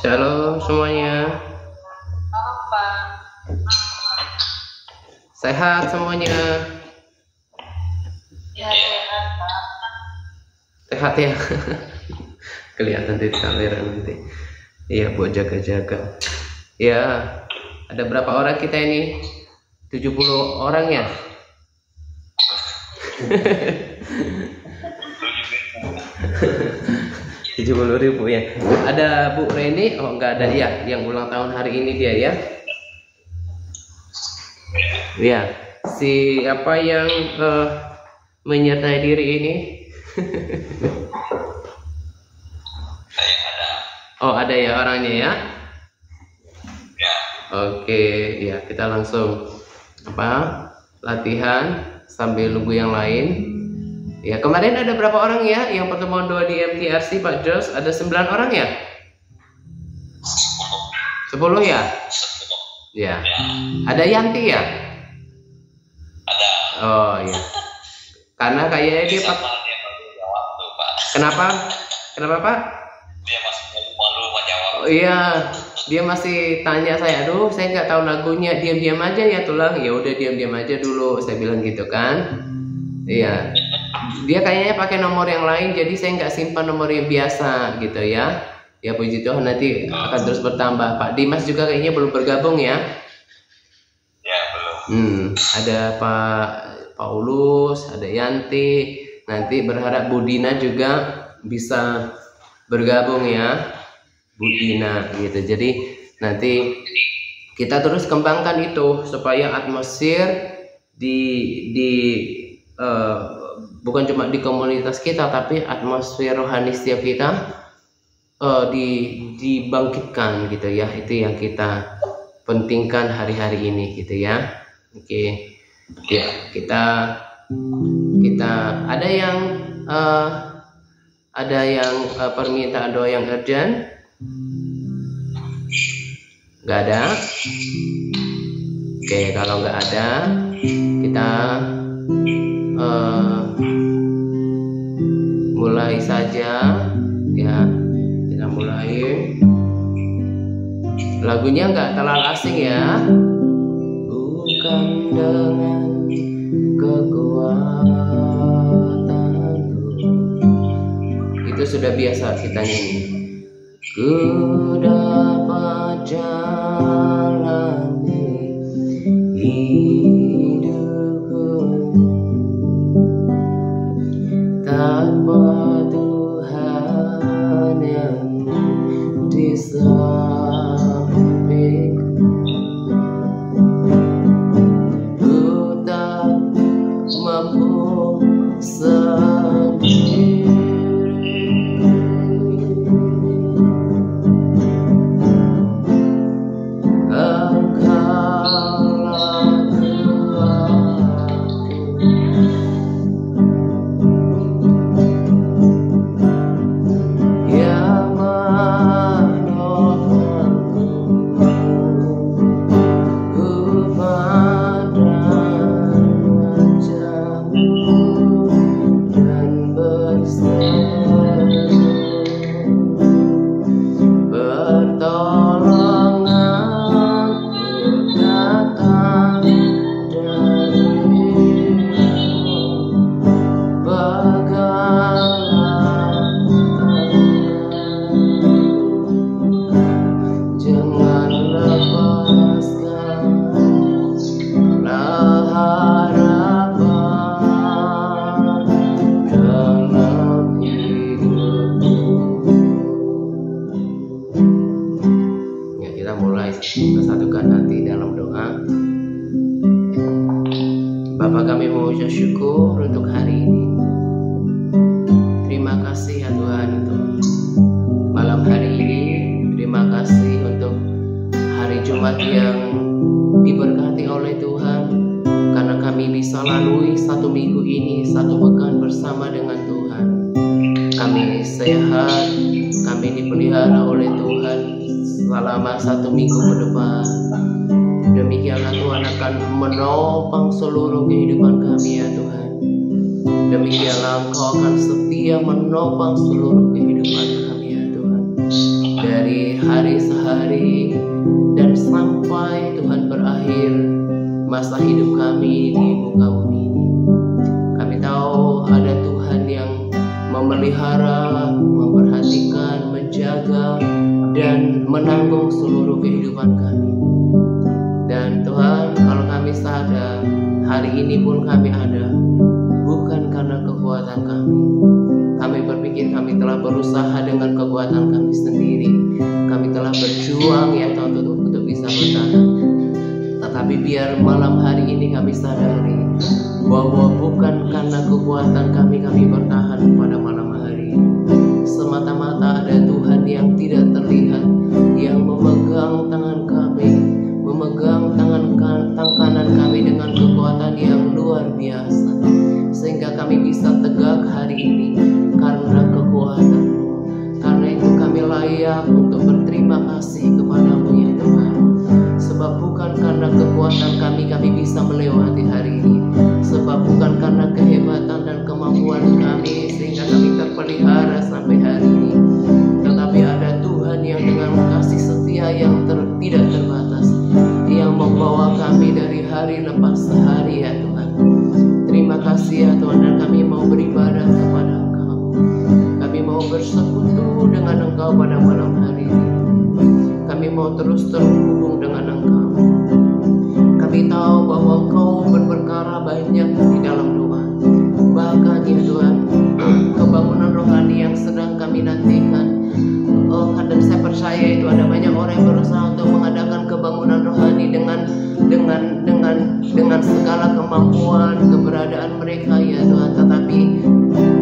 Shalom semuanya. Apa? Sehat semuanya. Ya, sehat, Pak. Sehat ya. Kelihatan di kamera nanti. Iya, buat jaga-jaga. Ya, ada berapa orang kita ini? 70 orang ya? 70.000 ya. Ada Bu Reni, oh enggak ada ya, yang ulang tahun hari ini dia ya. Ya, si apa yang menyertai diri ini? Oh, ada ya orangnya ya? Ya. Oke, ya kita langsung latihan sambil nunggu yang lain. Ya, kemarin ada berapa orang ya yang pertemuan 2 di MTRC Pak Jos? Ada 9 orang ya? 10 ya? Ya. Ada Yanti ya? Ada. Oh iya. Karena kayaknya dia Sama dia baru jawab tuh, Pak. Kenapa? Kenapa Pak? Dia masih malu menjawab. Oh iya, dia masih tanya saya, aduh saya nggak tahu lagunya, diam-diam aja ya Tulang. Ya udah diam-diam aja dulu, saya bilang gitu kan. Iya. Dia kayaknya pakai nomor yang lain, jadi saya nggak simpan nomor yang biasa gitu ya. Ya puji Tuhan, nanti akan terus bertambah. Pak Dimas juga kayaknya belum bergabung ya. Ya, belum. Ada Pak Paulus, ada Yanti. Nanti berharap Bu Dina juga bisa bergabung ya, Bu Dina gitu. Jadi nanti kita terus kembangkan itu supaya atmosfer bukan cuma di komunitas kita, tapi atmosfer rohani setiap kita dibangkitkan gitu ya. Itu yang kita pentingkan hari-hari ini gitu ya. Oke. Ya, kita ada yang permintaan doa yang urgent? Nggak ada? Oke, kalau nggak ada, kita mulai saja ya. Kita mulai. Lagunya nggak terlalu asing ya. Bukan dengan kekuatanku, itu sudah biasa kita nyanyi. Ku dapat jalani hidupku tanpa Tuhan yang di sampingku. Ku tak mampu sendiri. Bapa, kami mengucap syukur untuk hari ini. Terima kasih ya Tuhan untuk malam hari ini. Terima kasih untuk hari Jumat yang diberkati oleh Tuhan, karena kami bisa lalui satu minggu ini, satu pekan bersama dengan Tuhan. Kami sehat, kami dipelihara oleh Tuhan selama satu minggu ke depan. Demikianlah Tuhan akan menopang seluruh kehidupan kami ya Tuhan. Demikianlah Engkau akan setia menopang seluruh kehidupan kami ya Tuhan. Dari dari hari sehari dan sampai Tuhan berakhir masa hidup kami di muka bumi ini. Kami tahu ada Tuhan yang memelihara, memperhatikan, menjaga, dan menanggung seluruh kehidupan kami. Dan Tuhan, kalau kami sadar hari ini pun kami ada, bukan karena kekuatan kami. Kami berpikir kami telah berusaha dengan kekuatan kami sendiri. Kami telah berjuang ya Tuhan untuk bisa bertahan. Tetapi biar malam hari ini kami sadari bahwa bukan karena kekuatan kami bertahan pada malam hari ini. Semata-mata ada Tuhan yang tidak terlihat, yang memegang tangan kami, memegang tangan kanan kami dengan kekuatan yang luar biasa, sehingga kami bisa tegak hari ini karena kekuatan-Mu. Karena itu kami layak untuk berterima kasih kepadamu ya Tuhan. Sebab bukan karena kekuatan kami bisa melewati hari ini. Sebab bukan karena kehebatan dan kemampuan kami sehingga kami terpelihara sampai hari ini. Tetapi ada Tuhan yang dengan kasih setia yang tidak terbatas, yang membawa kami dari hari lepas hari ya Tuhan. Terima kasih ya Tuhan, dan kami mau beribadah kepada Engkau. Kami mau bersekutu dengan Engkau pada malam hari ini. Kami mau terus terhubung dengan Engkau. Kami tahu bahwa Engkau berperkara banyak di dalam doa. Bahkan ya Tuhan, kebangunan rohani yang sedang kami nantikan. Dan saya percaya itu ada banyak orang yang berusaha untuk mengadakan kebangunan rohani dengan segala kemampuan, keberadaan mereka ya Tuhan. Tetapi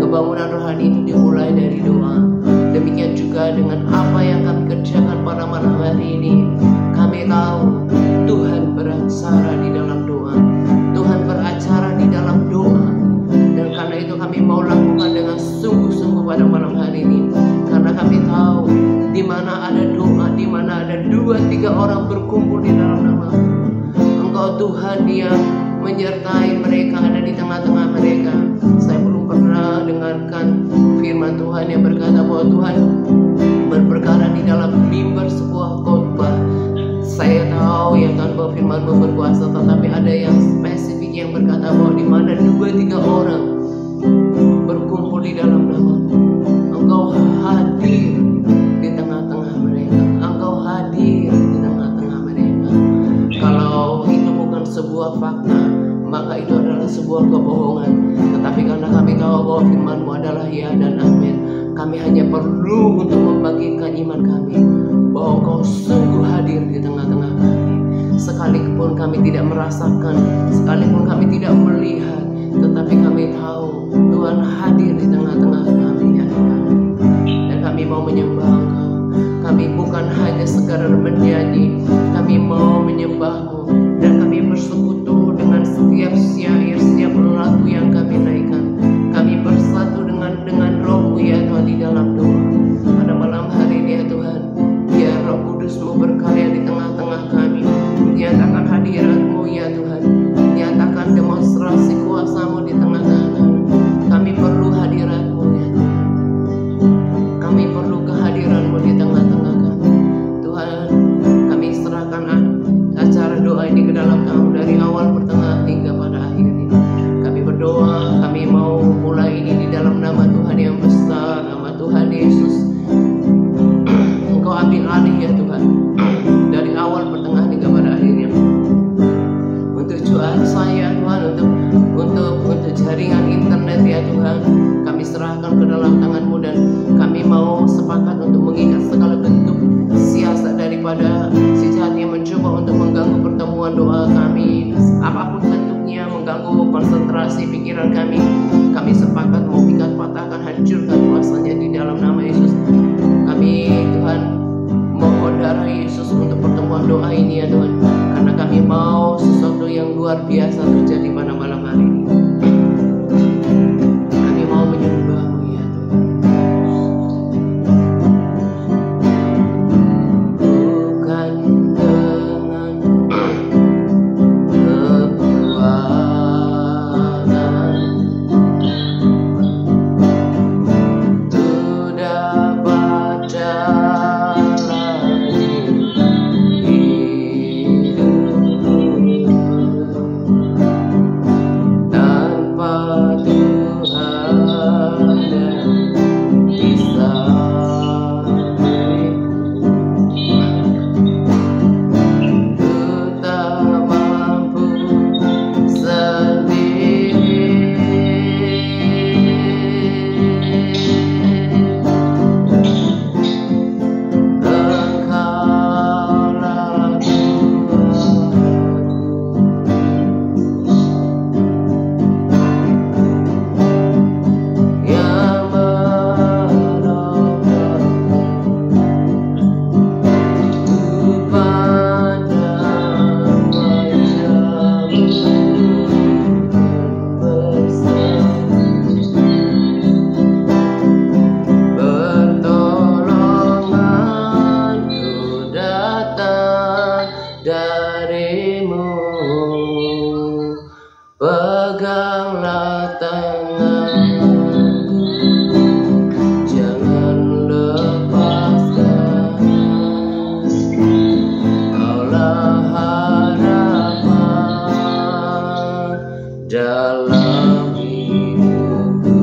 kebangunan rohani itu dimulai dari doa. Demikian juga dengan apa yang kami kerjakan pada malam hari ini. Kami tahu Tuhan beracara di dalam doa. Tuhan beracara di dalam doa. Dan karena itu kami mau lakukan dengan sungguh-sungguh pada malam hari ini. Karena kami tahu di mana ada doa, di mana ada 2-3 orang berkumpul di dalam nama-Mu, Engkau Tuhan yang menyertai mereka, ada di tengah-tengah mereka. Saya belum pernah dengarkan firman Tuhan yang berkata bahwa Tuhan berperkara di dalam mimbar sebuah khotbah. Saya tahu ya Tuhan bahwa firman-Mu berkuasa, tetapi ada yang spesifik yang berkata bahwa di mana 2-3 orang berkumpul di dalam nama-Mu, Engkau hadir di tengah-tengah mereka. Engkau hadir di tengah-tengah mereka. Kalau itu bukan sebuah fakta, maka itu adalah sebuah kebohongan. Tetapi karena kami tahu bahwa firman-Mu adalah ya dan amin, kami hanya perlu untuk membangkitkan iman kami bahwa Engkau sungguh hadir di tengah-tengah kami. Sekalipun kami tidak merasakan, sekalipun kami tidak melihat, tetapi kami tahu Tuhan hadir di tengah-tengah kami ya Tuhan. Dan kami mau menyembah Engkau. Kami bukan hanya sekadar menyanyi, kami mau menyembah-Mu. Dan kami bersekutu dengan setiap syair, setiap lagu yang kami naikkan. Kami bersatu dengan Roh-Mu ya Tuhan di dalam doa. Pada malam hari ini ya Tuhan, biar Roh Kudus-Mu berkarya di tengah-tengah kami. Nyatakan hadirat-Mu ya Tuhan. Nyatakan demonstrasi kuasa-Mu di tengah-tengah kami. Kami perlu hadirat-Mu ya Tuhan. Kami perlu kehadiran-Mu di tengah-tengah kami. Tuhan, kami serahkan acara doa ini ke dalam Kamu dari awal, pertengahan hingga pada akhirnya. Kami berdoa, kami mau mulai ini di dalam nama Tuhan yang besar, nama Tuhan Yesus. Engkau ambil alih ya Tuhan, dari awal, pertengahan hingga pada akhirnya. Untuk cuaca ya Tuhan, untuk jaringan internet ya Tuhan, kami serahkan ke dalam tangan-Mu. Dan kami mau sepakat untuk mengikat segala bentuk siasat daripada si jahat yang mencoba untuk mengganggu pertemuan doa kami, apapun bentuknya, mengganggu konsentrasi pikiran kami. Kami sepakat mau ikat, patahkan, hancurkan kuasanya di dalam nama Yesus. Kami Tuhan mohon darah Yesus untuk pertemuan doa ini ya Tuhan, karena kami mau sesuatu yang luar biasa terjadi pada malam hari ini. Kami mau menyembah-Mu ya Tuhan. Bukan dengan kekuatan tu dapat jalan Peganglah tanganku, jangan lepaskan. Kaulah harapan dalam hidupku.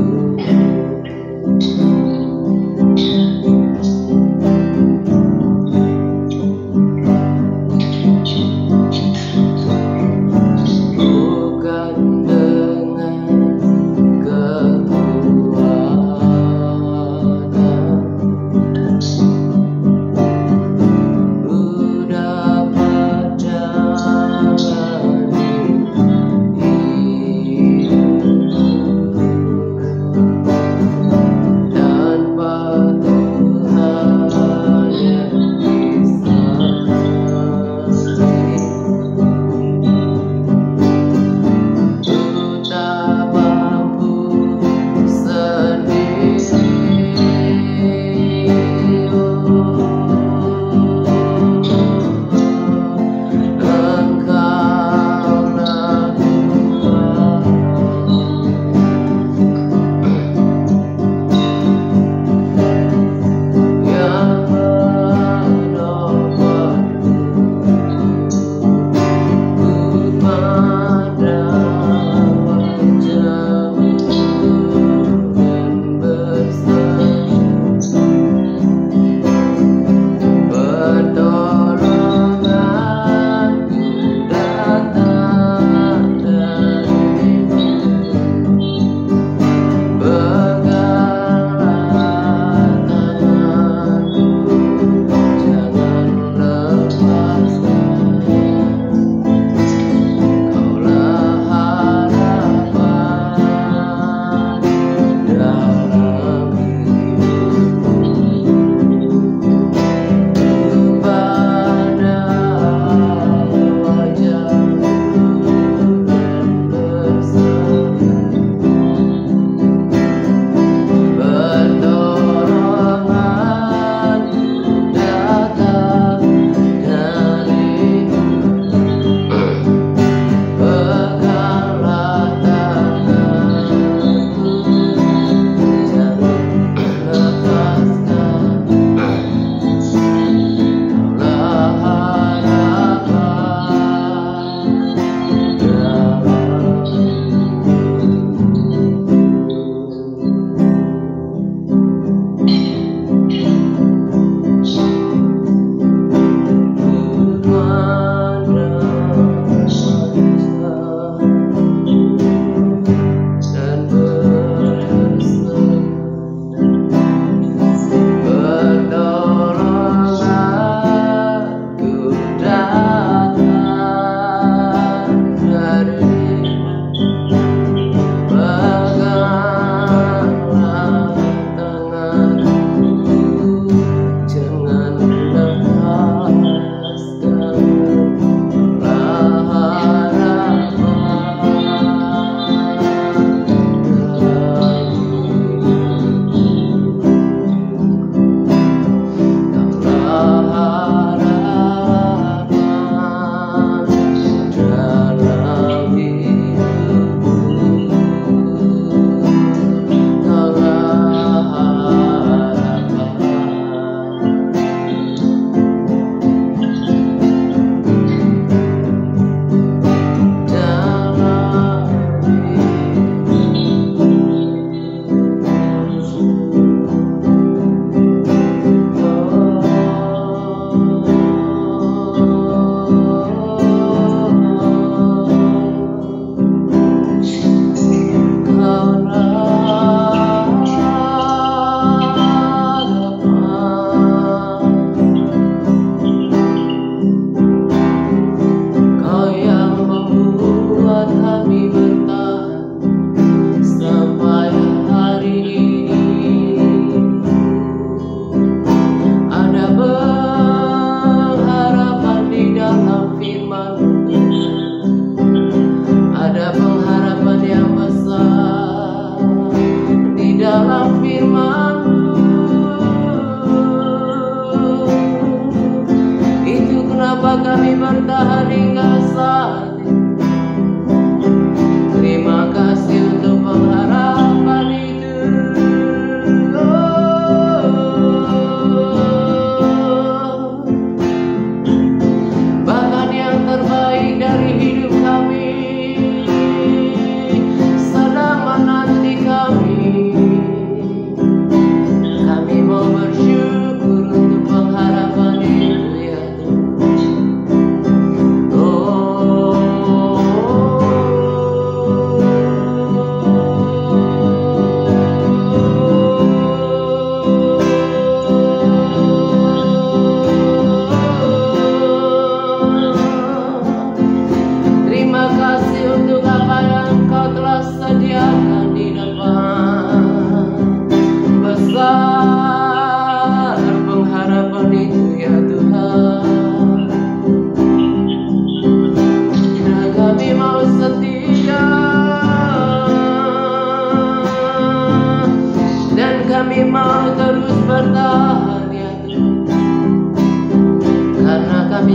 Kenapa kami bertahan hingga saat ini?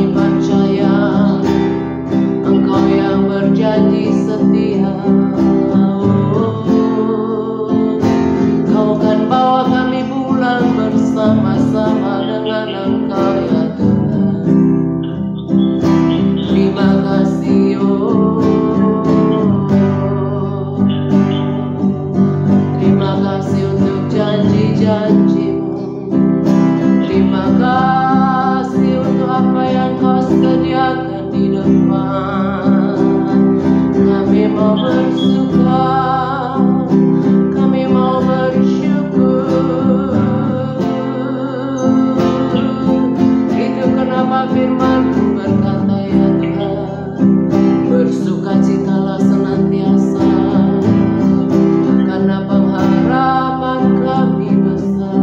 Kami percaya Engkau yang berjanji setia. Kau kan bawa kami pulang bersama-sama dengan Engkau ya Tuhan. Terima kasih terima kasih untuk janji-janji-Mu. Terima kasih untuk apa yang Kau sediakan di depan. Kami mau bersuka, kami mau bersyukur. Itu kenapa firman-Mu berkata ya Tuhan, bersukacitalah senantiasa, karena pengharapan kami besar.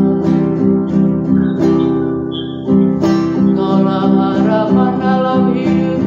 Kaulah harapan dalam hidupku.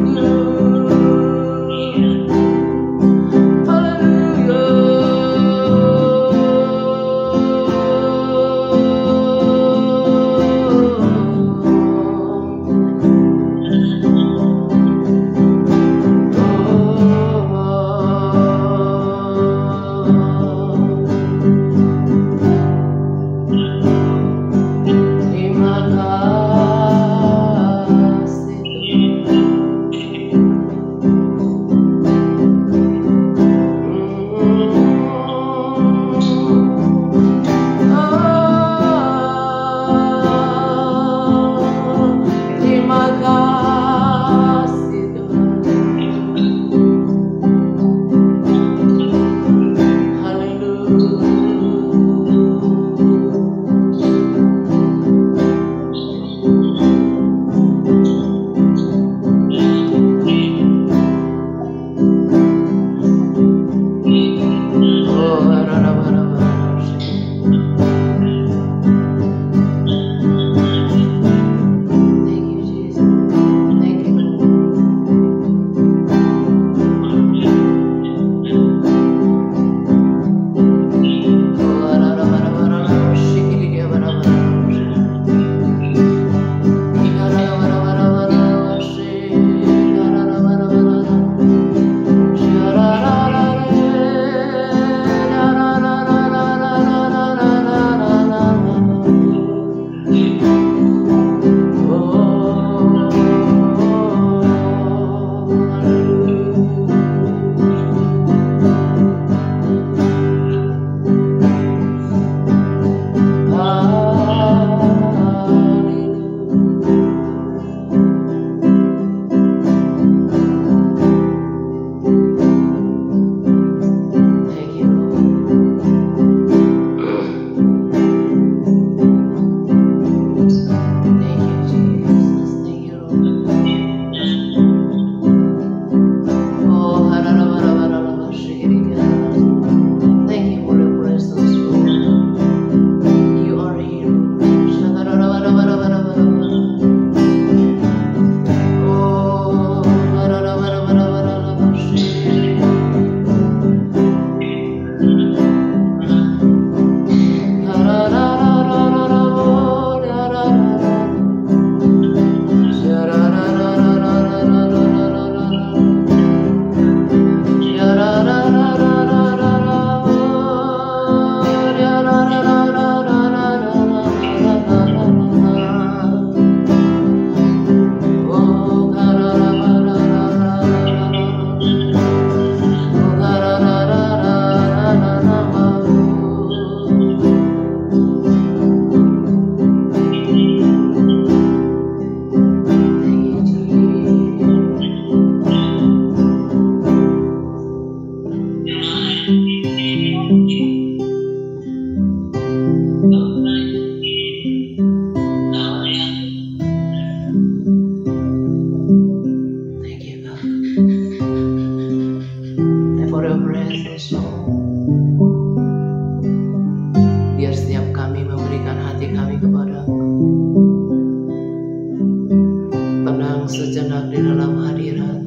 sejenak di dalam hadirat,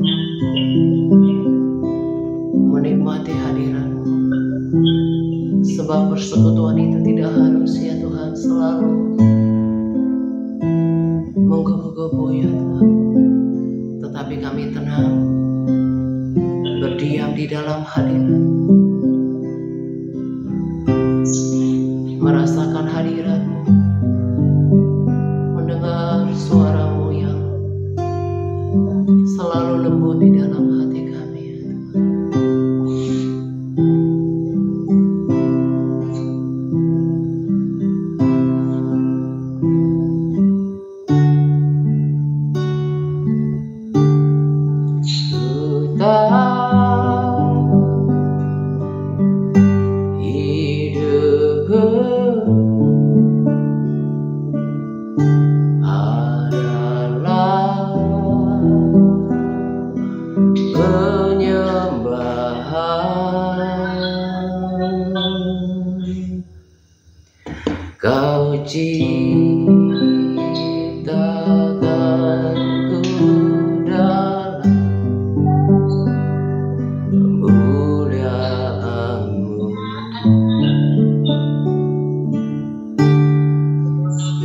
menikmati hadirat, sebab persekutuan itu tidak harus ya Tuhan selalu menggebu-gebu ya Tuhan. di dalam hadirat, merasakan hadirat-Mu, mendengar suara-Mu yang selalu lembut di dalam hati kami, ya Tuhan. Kau ciptakanku dalam kemuliaan-Mu,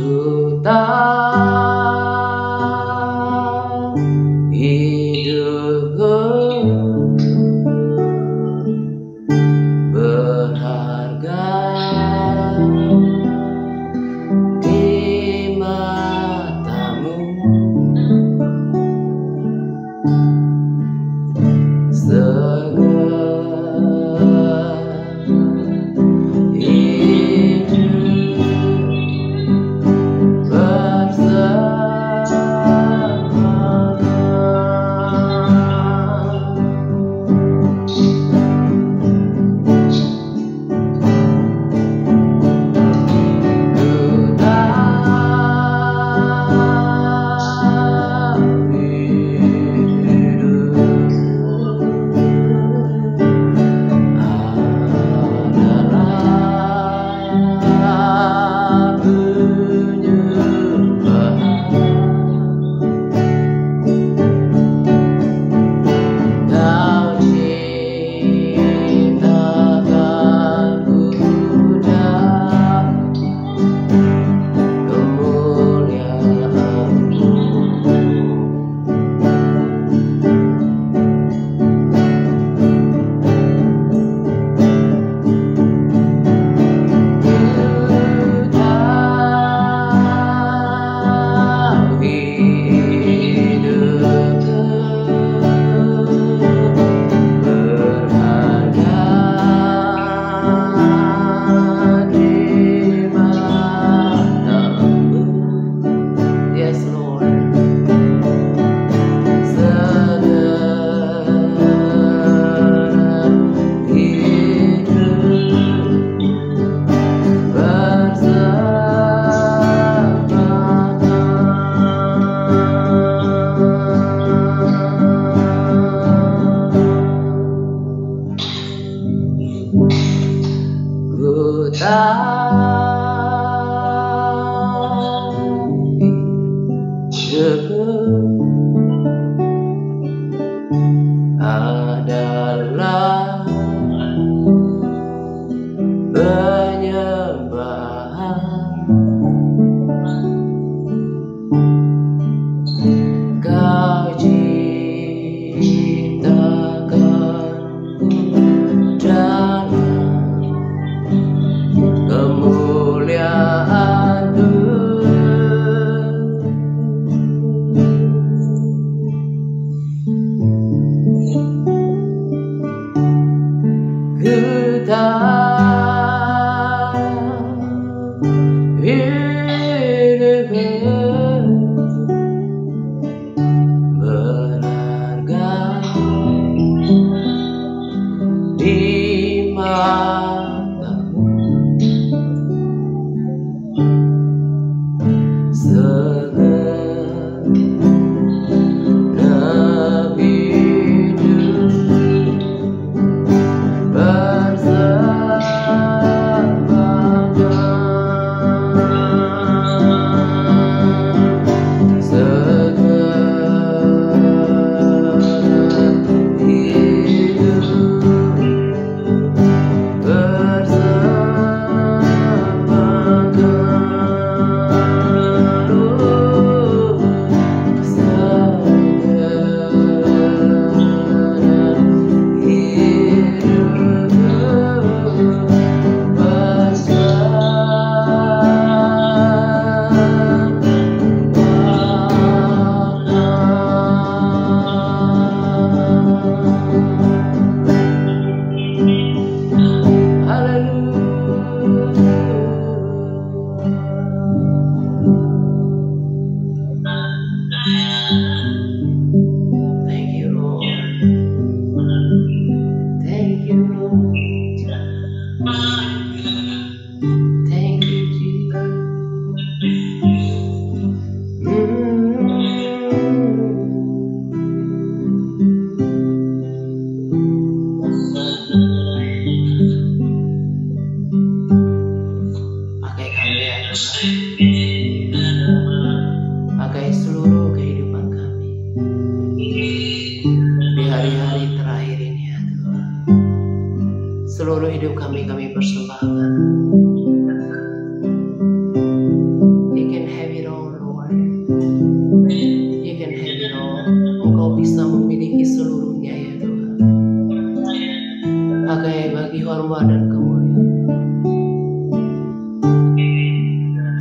ku tak hidupku berharga di mata-Mu, segala hidup adalah penyembahan. Kau ciptakanku dalam kemuliaan-Mu, ku tak hidup berharga di mata-Mu, segala hidup bersamakan, segala hidup you, Lord. Thank you, Jesus. Pakai kami ya Tuhan. Pakai seluruh kehidupan kami di hari-hari terakhir ini ya Tuhan. Seluruh hidup kami persembahkan. You can have it all, Lord. You can have it all. Engkau bisa memiliki seluruhnya ya Tuhan. Pakai bagi hormat dan kemuliaan.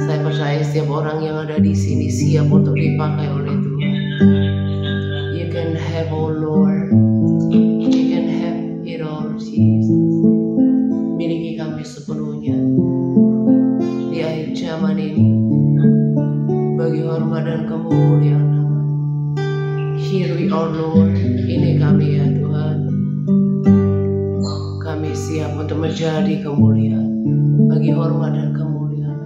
Saya percaya setiap orang yang ada di sini siap untuk dipakai oleh Tuhan. You can have all, Lord. You can have it all, Jesus. Miliki kami sepenuhnya di akhir zaman ini, bagi hormat dan kemuliaan nama. Here we are, Lord. Ini kami ya Tuhan. Kami siap untuk menjadi kemuliaan, bagi hormat dan kemuliaan.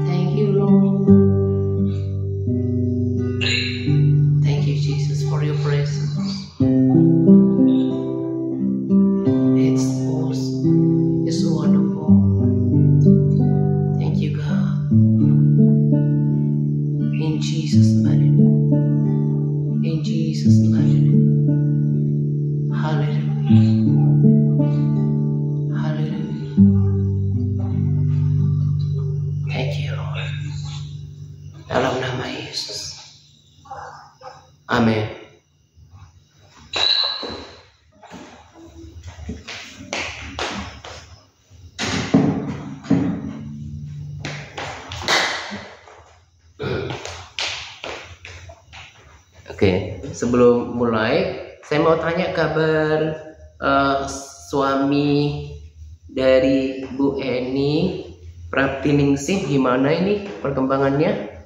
Thank you, Lord. Thank you, Jesus, for your presence. It's awesome. It's wonderful. Thank you, God. In Jesus' mighty name. In Jesus' mighty name. Hallelujah. Hallelujah. Thank you, Lord. Dalam nama Yesus. Amin. Oke, sebelum mulai, saya mau tanya kabar suami dari Bu Eni, Praptiningsih, gimana ini perkembangannya?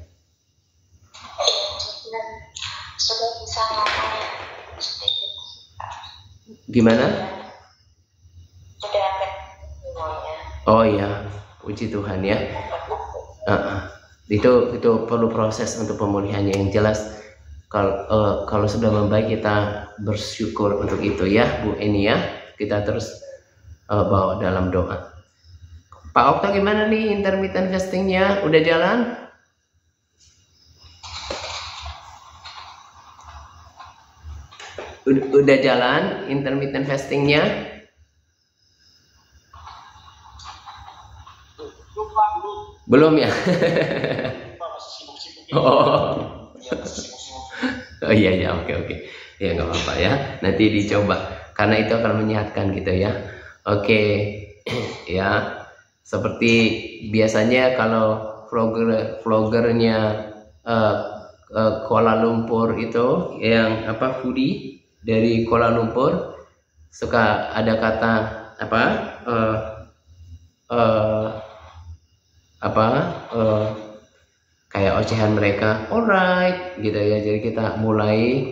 Sudah bisa ngomong sedikit. Gimana? Sudah semuanya. Oh ya, puji Tuhan ya. Itu perlu proses untuk pemulihannya. Yang jelas kalau sudah membaik kita bersyukur untuk itu ya Bu Eni ya. Kita terus bawa dalam doa. Pak Okta gimana nih intermittent fastingnya? Udah jalan? Udah jalan intermittent fastingnya? Belum ya? Oh iya oke ya nggak apa-apa ya, nanti dicoba karena itu akan menyehatkan gitu ya. Oke ya, seperti biasanya kalau vlogernya Kuala Lumpur itu yang foodie dari Kuala Lumpur suka ada kata kayak ocehan mereka, alright gitu ya. Jadi kita mulai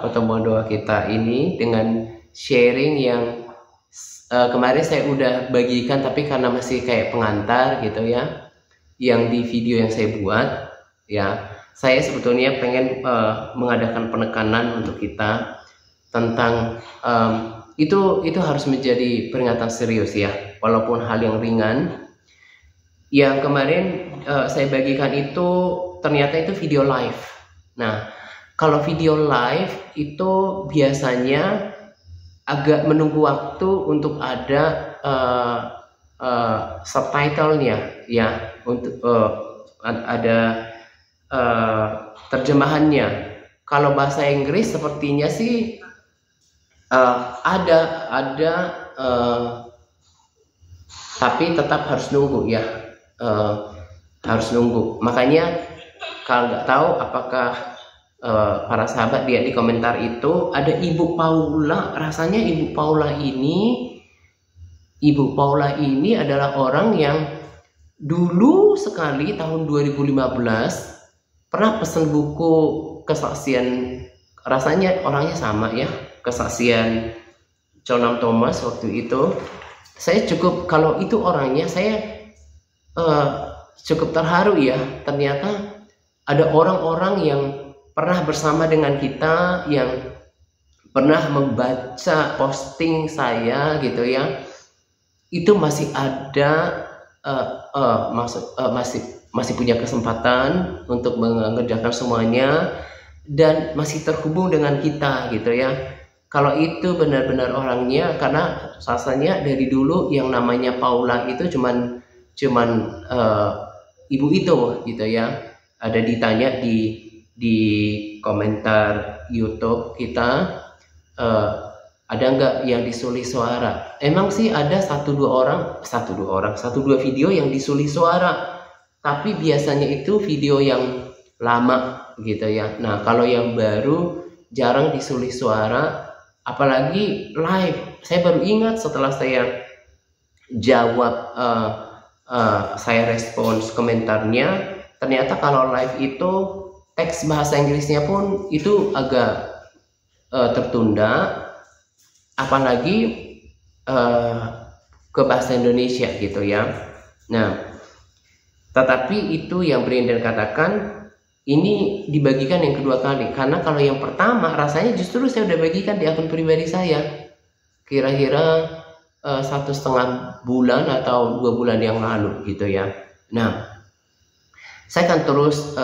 pertemuan doa kita ini dengan sharing yang kemarin saya udah bagikan, tapi karena masih kayak pengantar gitu ya, yang di video yang saya buat ya. Saya sebetulnya pengen mengadakan penekanan untuk kita tentang itu harus menjadi peringatan serius ya, walaupun hal yang ringan. Yang kemarin saya bagikan itu ternyata itu video live. Nah, kalau video live itu biasanya agak menunggu waktu untuk ada subtitlenya ya, untuk ada terjemahannya. Kalau bahasa Inggris sepertinya sih ada tapi tetap harus nunggu ya. Harus nunggu. Makanya kalau nggak tahu apakah para sahabat lihat di komentar itu ada Ibu Paula. Rasanya Ibu Paula ini adalah orang yang dulu sekali tahun 2015 pernah pesan buku kesaksian. Rasanya orangnya sama ya, kesaksian Chonam Thomas waktu itu, saya cukup, kalau itu orangnya, saya cukup terharu ya. Ternyata ada orang-orang yang pernah bersama dengan kita, yang pernah membaca posting saya gitu ya, itu masih ada masih punya kesempatan untuk mengerjakan semuanya dan masih terhubung dengan kita gitu ya. Kalau itu benar-benar orangnya, karena rasanya dari dulu yang namanya Paula itu cuman ibu itu gitu ya. Ada ditanya di komentar YouTube kita, ada nggak yang disuli suara? Emang sih ada satu dua video yang disuli suara, tapi biasanya itu video yang lama gitu ya. Nah kalau yang baru jarang disuli suara, apalagi live. Saya baru ingat setelah saya jawab, saya respons komentarnya, ternyata kalau live itu teks bahasa Inggrisnya pun itu agak tertunda, apalagi ke bahasa Indonesia gitu ya. Nah, tetapi itu yang Brandon katakan, ini dibagikan yang kedua kali, karena kalau yang pertama rasanya justru saya udah bagikan di akun pribadi saya kira-kira 1,5 bulan atau 2 bulan yang lalu gitu ya. Nah, saya akan terus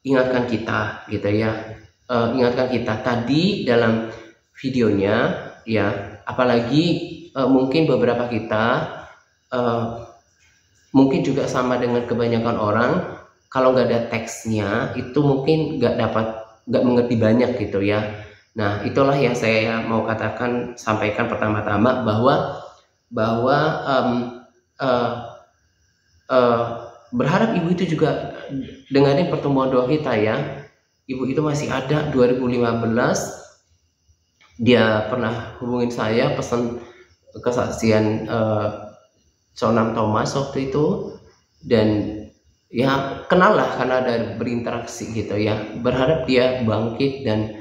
ingatkan kita gitu ya, ingatkan kita tadi dalam videonya ya, apalagi mungkin beberapa kita mungkin juga sama dengan kebanyakan orang, kalau nggak ada teksnya itu mungkin nggak mengerti banyak gitu ya. Nah itulah yang saya mau sampaikan pertama-tama, bahwa berharap ibu itu juga dengerin pertemuan doa kita ya. Ibu itu masih ada. 2015 dia pernah hubungin saya, pesan kesaksian Chonam Thomas waktu itu, dan ya kenal lah karena ada berinteraksi gitu ya. Berharap dia bangkit dan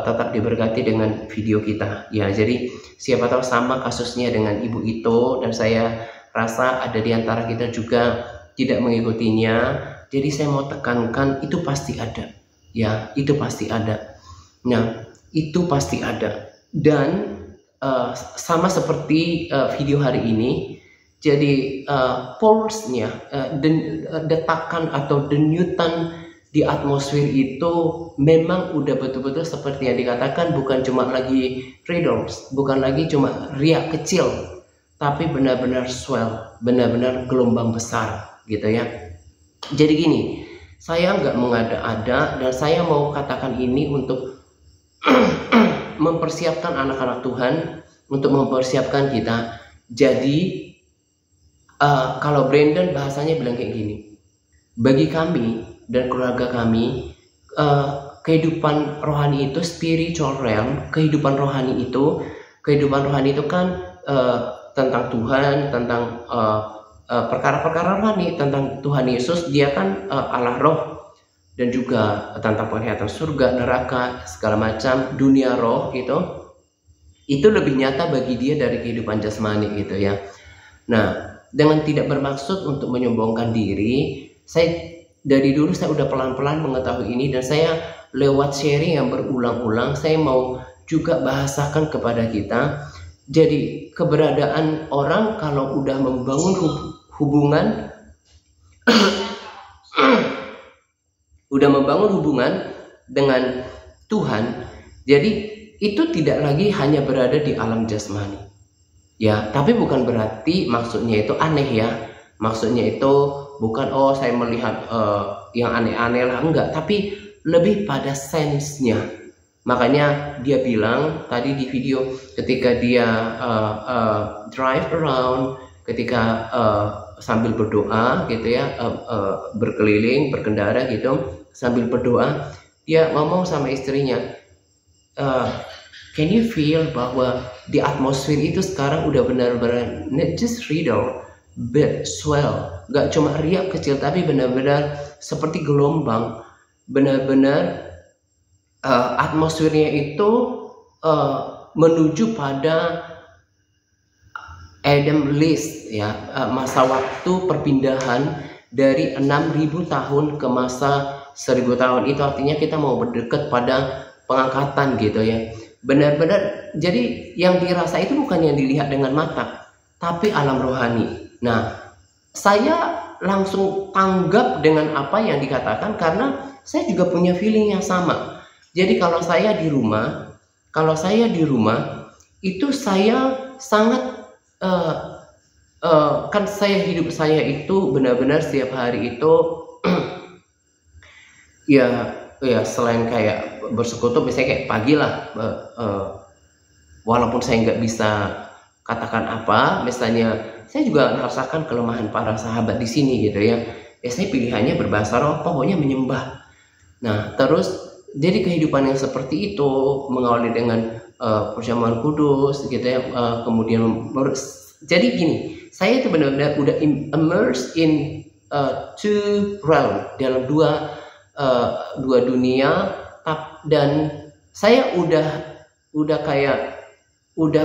tetap diberkati dengan video kita ya. Jadi siapa tahu sama kasusnya dengan ibu itu, dan saya rasa ada di antara kita juga tidak mengikutinya. Jadi saya mau tekankan, itu pasti ada ya, itu pasti ada. Nah itu pasti ada, dan sama seperti video hari ini. Jadi pulse-nya, detakan atau denyutan di atmosfer itu memang udah betul-betul seperti yang dikatakan, bukan cuma lagi riddles, bukan lagi cuma riak kecil, tapi benar-benar swell, benar-benar gelombang besar gitu ya. Jadi gini, saya nggak mengada-ada, dan saya mau katakan ini untuk mempersiapkan anak-anak Tuhan, untuk mempersiapkan kita. Jadi kalau Brandon bahasanya bilang kayak gini, bagi kami dan keluarga kami, kehidupan rohani itu, spiritual realm, kehidupan rohani itu kan tentang Tuhan, tentang perkara-perkara rohani, tentang Tuhan Yesus. Dia kan Allah roh, dan juga tentang penglihatan surga, neraka, segala macam dunia roh. Itu lebih nyata bagi dia dari kehidupan jasmani gitu ya. Nah, dengan tidak bermaksud untuk menyombongkan diri, saya dari dulu saya udah pelan-pelan mengetahui ini, dan saya lewat sharing yang berulang-ulang saya mau juga bahasakan kepada kita. Jadi keberadaan orang kalau udah membangun hubungan udah membangun hubungan dengan Tuhan, jadi itu tidak lagi hanya berada di alam jasmani ya. Tapi bukan berarti maksudnya itu aneh ya. Maksudnya itu bukan saya melihat yang aneh-aneh lah, enggak, tapi lebih pada sense-nya. Makanya dia bilang tadi di video, ketika dia drive around, ketika sambil berdoa gitu ya, berkeliling, berkendara gitu sambil berdoa, dia ngomong sama istrinya, can you feel bahwa di atmosfer itu sekarang udah benar-benar not just riddle but swell, gak cuma riak kecil, tapi benar-benar seperti gelombang, benar-benar atmosfernya itu menuju pada Adam List, ya, masa waktu perpindahan dari 6.000 tahun ke masa 1.000 tahun. Itu artinya kita mau berdekat pada pengangkatan gitu ya. Benar-benar, jadi yang dirasa itu bukan yang dilihat dengan mata, tapi alam rohani. Nah, saya langsung tanggap dengan apa yang dikatakan karena saya juga punya feeling yang sama. Jadi kalau saya di rumah itu saya sangat kan hidup saya itu benar-benar setiap hari itu ya selain kayak bersekutu, misalnya kayak pagi lah, walaupun saya nggak bisa katakan apa, misalnya saya juga merasakan kelemahan para sahabat di sini gitu ya. Saya pilihannya berbahasa roh, pokoknya menyembah. Nah, terus jadi kehidupan yang seperti itu mengawali dengan perjamuan kudus gitu ya, kemudian jadi gini, saya itu benar-benar udah immersed in two realm, dalam dua dunia, dan saya udah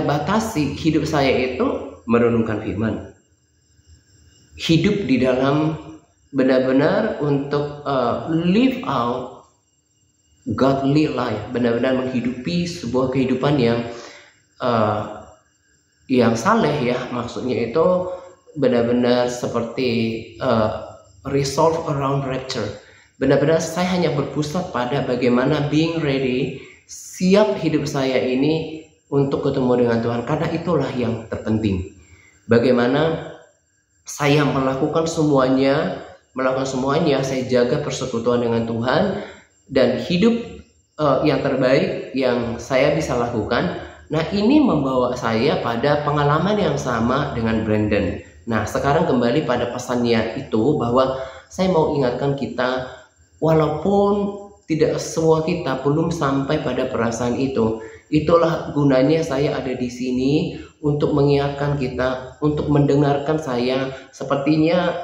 batasi hidup saya itu merenungkan firman, hidup di dalam benar-benar untuk live out godly life, benar-benar menghidupi sebuah kehidupan yang saleh ya, maksudnya itu benar-benar seperti resolve around rapture. Benar-benar saya hanya berpusat pada bagaimana being ready, siap hidup saya ini untuk ketemu dengan Tuhan, karena itulah yang terpenting. Bagaimana saya melakukan semuanya, saya jaga persekutuan dengan Tuhan dan hidup yang terbaik yang saya bisa lakukan. Nah, ini membawa saya pada pengalaman yang sama dengan Brandon. Nah, sekarang kembali pada pesannya itu, bahwa saya mau ingatkan kita, walaupun tidak semua kita belum sampai pada perasaan itu, itulah gunanya saya ada di sini untuk mengingatkan kita, untuk mendengarkan saya. Sepertinya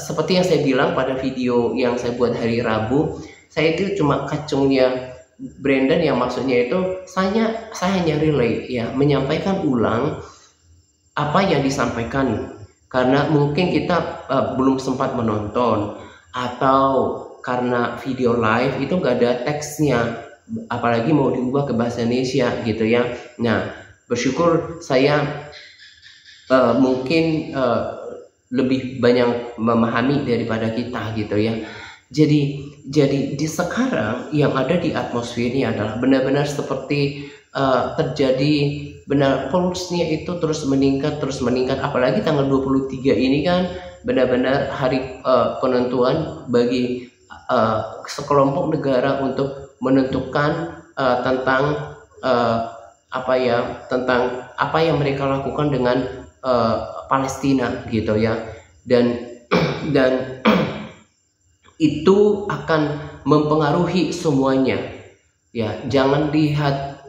seperti yang saya bilang pada video yang saya buat hari Rabu, saya itu cuma kacungnya Brandon, yang maksudnya itu saya hanya relay ya, menyampaikan ulang apa yang disampaikan, karena mungkin kita belum sempat menonton, atau karena video live itu nggak ada teksnya, apalagi mau diubah ke bahasa Indonesia gitu ya. Nah, bersyukur saya mungkin lebih banyak memahami daripada kita gitu ya. Jadi di sekarang yang ada di atmosfer ini adalah benar-benar seperti terjadi, benar pulsnya itu terus meningkat, apalagi tanggal 23 ini kan benar-benar hari penentuan bagi sekelompok negara untuk menentukan tentang tentang apa yang mereka lakukan dengan Palestina gitu ya, dan itu akan mempengaruhi semuanya ya. Jangan lihat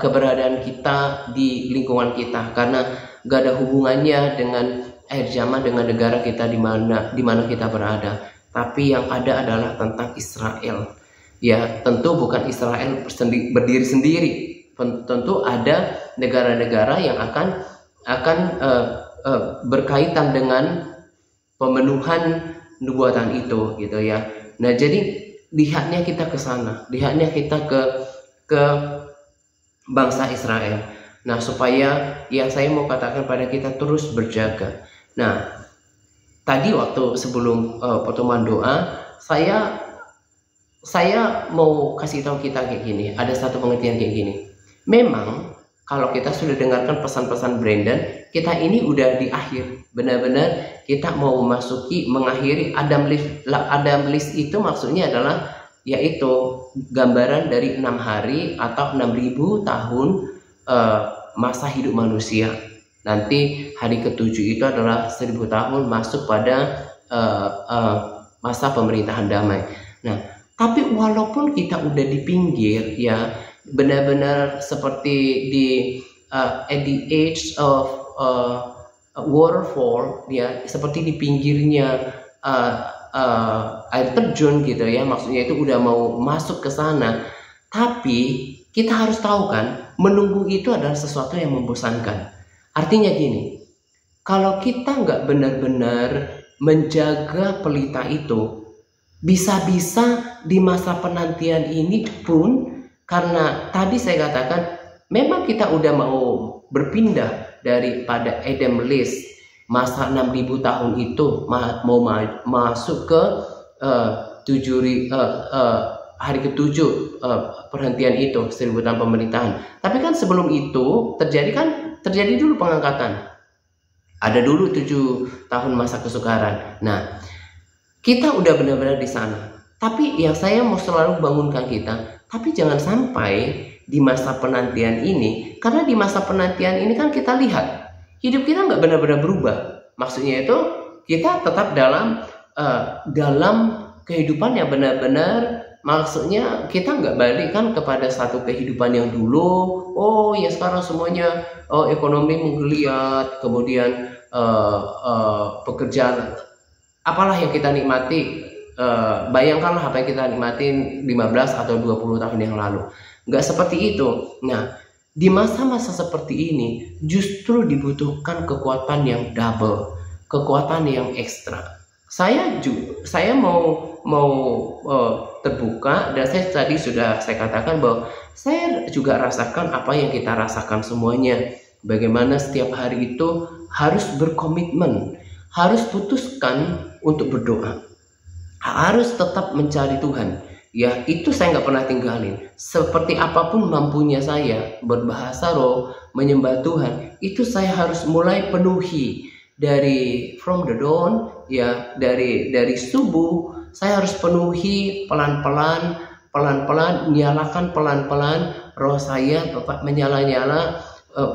keberadaan kita di lingkungan kita, karena gak ada hubungannya dengan akhir zaman, dengan negara kita di mana kita berada. Tapi yang ada adalah tentang Israel ya. Tentu bukan Israel berdiri sendiri, tentu ada negara-negara yang akan berkaitan dengan pemenuhan nubuatan itu gitu ya. Nah, jadi lihatnya kita ke sana, lihatnya kita ke bangsa Israel. Nah, supaya yang saya mau katakan pada kita terus berjaga. Nah, tadi waktu sebelum pertemuan doa, saya mau kasih tahu kita kayak gini, ada satu pengertian kayak gini. Memang kalau kita sudah dengarkan pesan-pesan Brandon, kita ini udah di akhir. Benar-benar kita mau mengakhiri Adam List itu maksudnya adalah yaitu gambaran dari 6 hari atau 6.000 tahun masa hidup manusia. Nanti hari ke-7 itu adalah 1.000 tahun masuk pada masa pemerintahan damai. Nah, tapi walaupun kita udah di pinggir ya, benar-benar seperti at the edge of waterfall ya, seperti di pinggirnya air terjun gitu ya, maksudnya itu udah mau masuk ke sana. Tapi kita harus tahu kan, menunggu itu adalah sesuatu yang membosankan. Artinya gini, kalau kita nggak benar-benar menjaga pelita itu, bisa-bisa di masa penantian ini pun, karena tadi saya katakan memang kita udah mau berpindah daripada Adam list masa 6.000 tahun itu mau masuk ke hari ke-7 perhentian itu 1000 tahun pemerintahan. Tapi kan sebelum itu terjadi dulu pengangkatan. Ada dulu 7 tahun masa kesukaran. Nah, kita udah benar-benar di sana. Tapi yang saya mau selalu bangunkan kita, tapi jangan sampai di masa penantian ini, karena di masa penantian ini kan kita lihat hidup kita nggak benar-benar berubah. Maksudnya itu kita tetap dalam kehidupan yang benar-benar, maksudnya kita nggak balik kan kepada satu kehidupan yang dulu. Oh ya sekarang semuanya ekonomi menggeliat, kemudian pekerjaan apalah yang kita nikmati, bayangkanlah apa yang kita nikmatin 15 atau 20 tahun yang lalu. Nggak seperti itu. Nah, di masa-masa seperti ini justru dibutuhkan kekuatan yang double, kekuatan yang ekstra. Saya mau terbuka, dan saya tadi sudah saya katakan bahwa saya juga rasakan apa yang kita rasakan semuanya. Bagaimana setiap hari itu harus berkomitmen, harus putuskan untuk berdoa, harus tetap mencari Tuhan. Ya, itu saya nggak pernah tinggalin. Seperti apapun mampunya saya berbahasa roh, menyembah Tuhan, itu saya harus mulai penuhi dari from the dawn, ya, dari subuh. Saya harus penuhi pelan-pelan, nyalakan pelan-pelan roh saya tetap menyala-nyala,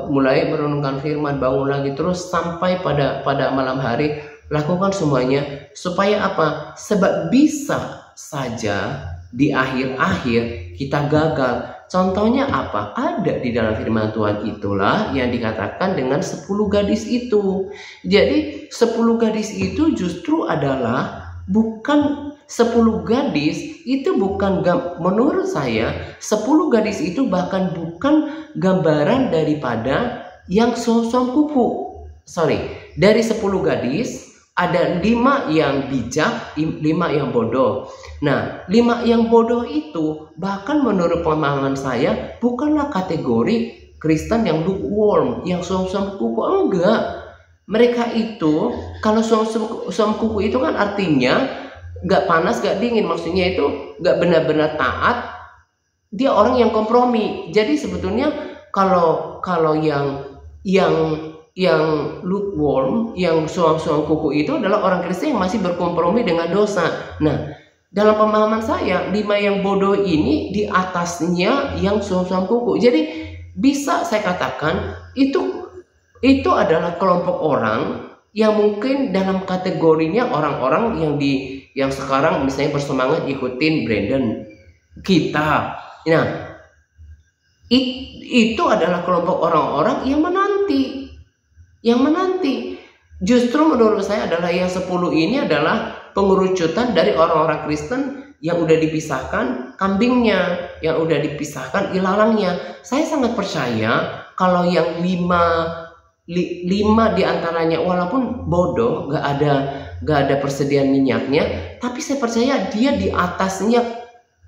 mulai merenungkan firman, bangun lagi terus sampai pada malam hari, lakukan semuanya. Supaya apa? Sebab bisa saja di akhir-akhir kita gagal. Contohnya apa? Ada di dalam firman Tuhan itulah yang dikatakan dengan 10 gadis itu. Jadi 10 gadis itu justru adalah bukan 10 gadis itu bukan, menurut saya 10 gadis itu bahkan bukan gambaran daripada yang som-som kupu. Dari 10 gadis ada 5 yang bijak, 5 yang bodoh. Nah, 5 yang bodoh itu bahkan menurut pemahaman saya bukanlah kategori Kristen yang lukewarm, yang som-som kuku. Enggak. Mereka itu, kalau som kuku itu kan artinya gak panas, gak dingin. Maksudnya itu gak benar-benar taat. Dia orang yang kompromi. Jadi sebetulnya kalau yang lukewarm, yang suam-suam kuku itu adalah orang Kristen yang masih berkompromi dengan dosa. Nah, dalam pemahaman saya 5 yang bodoh ini di atasnya yang suam-suam kuku. Jadi bisa saya katakan itu adalah kelompok orang yang mungkin dalam kategorinya orang-orang yang sekarang misalnya bersemangat ikutin Brandon kita. Nah, itu adalah kelompok orang-orang yang menanti. Justru menurut saya adalah yang 10 ini adalah pengerucutan dari orang-orang Kristen yang udah dipisahkan kambingnya, yang udah dipisahkan ilalangnya. Saya sangat percaya kalau yang 5 diantaranya walaupun bodoh, gak ada persediaan minyaknya, tapi saya percaya dia di atasnya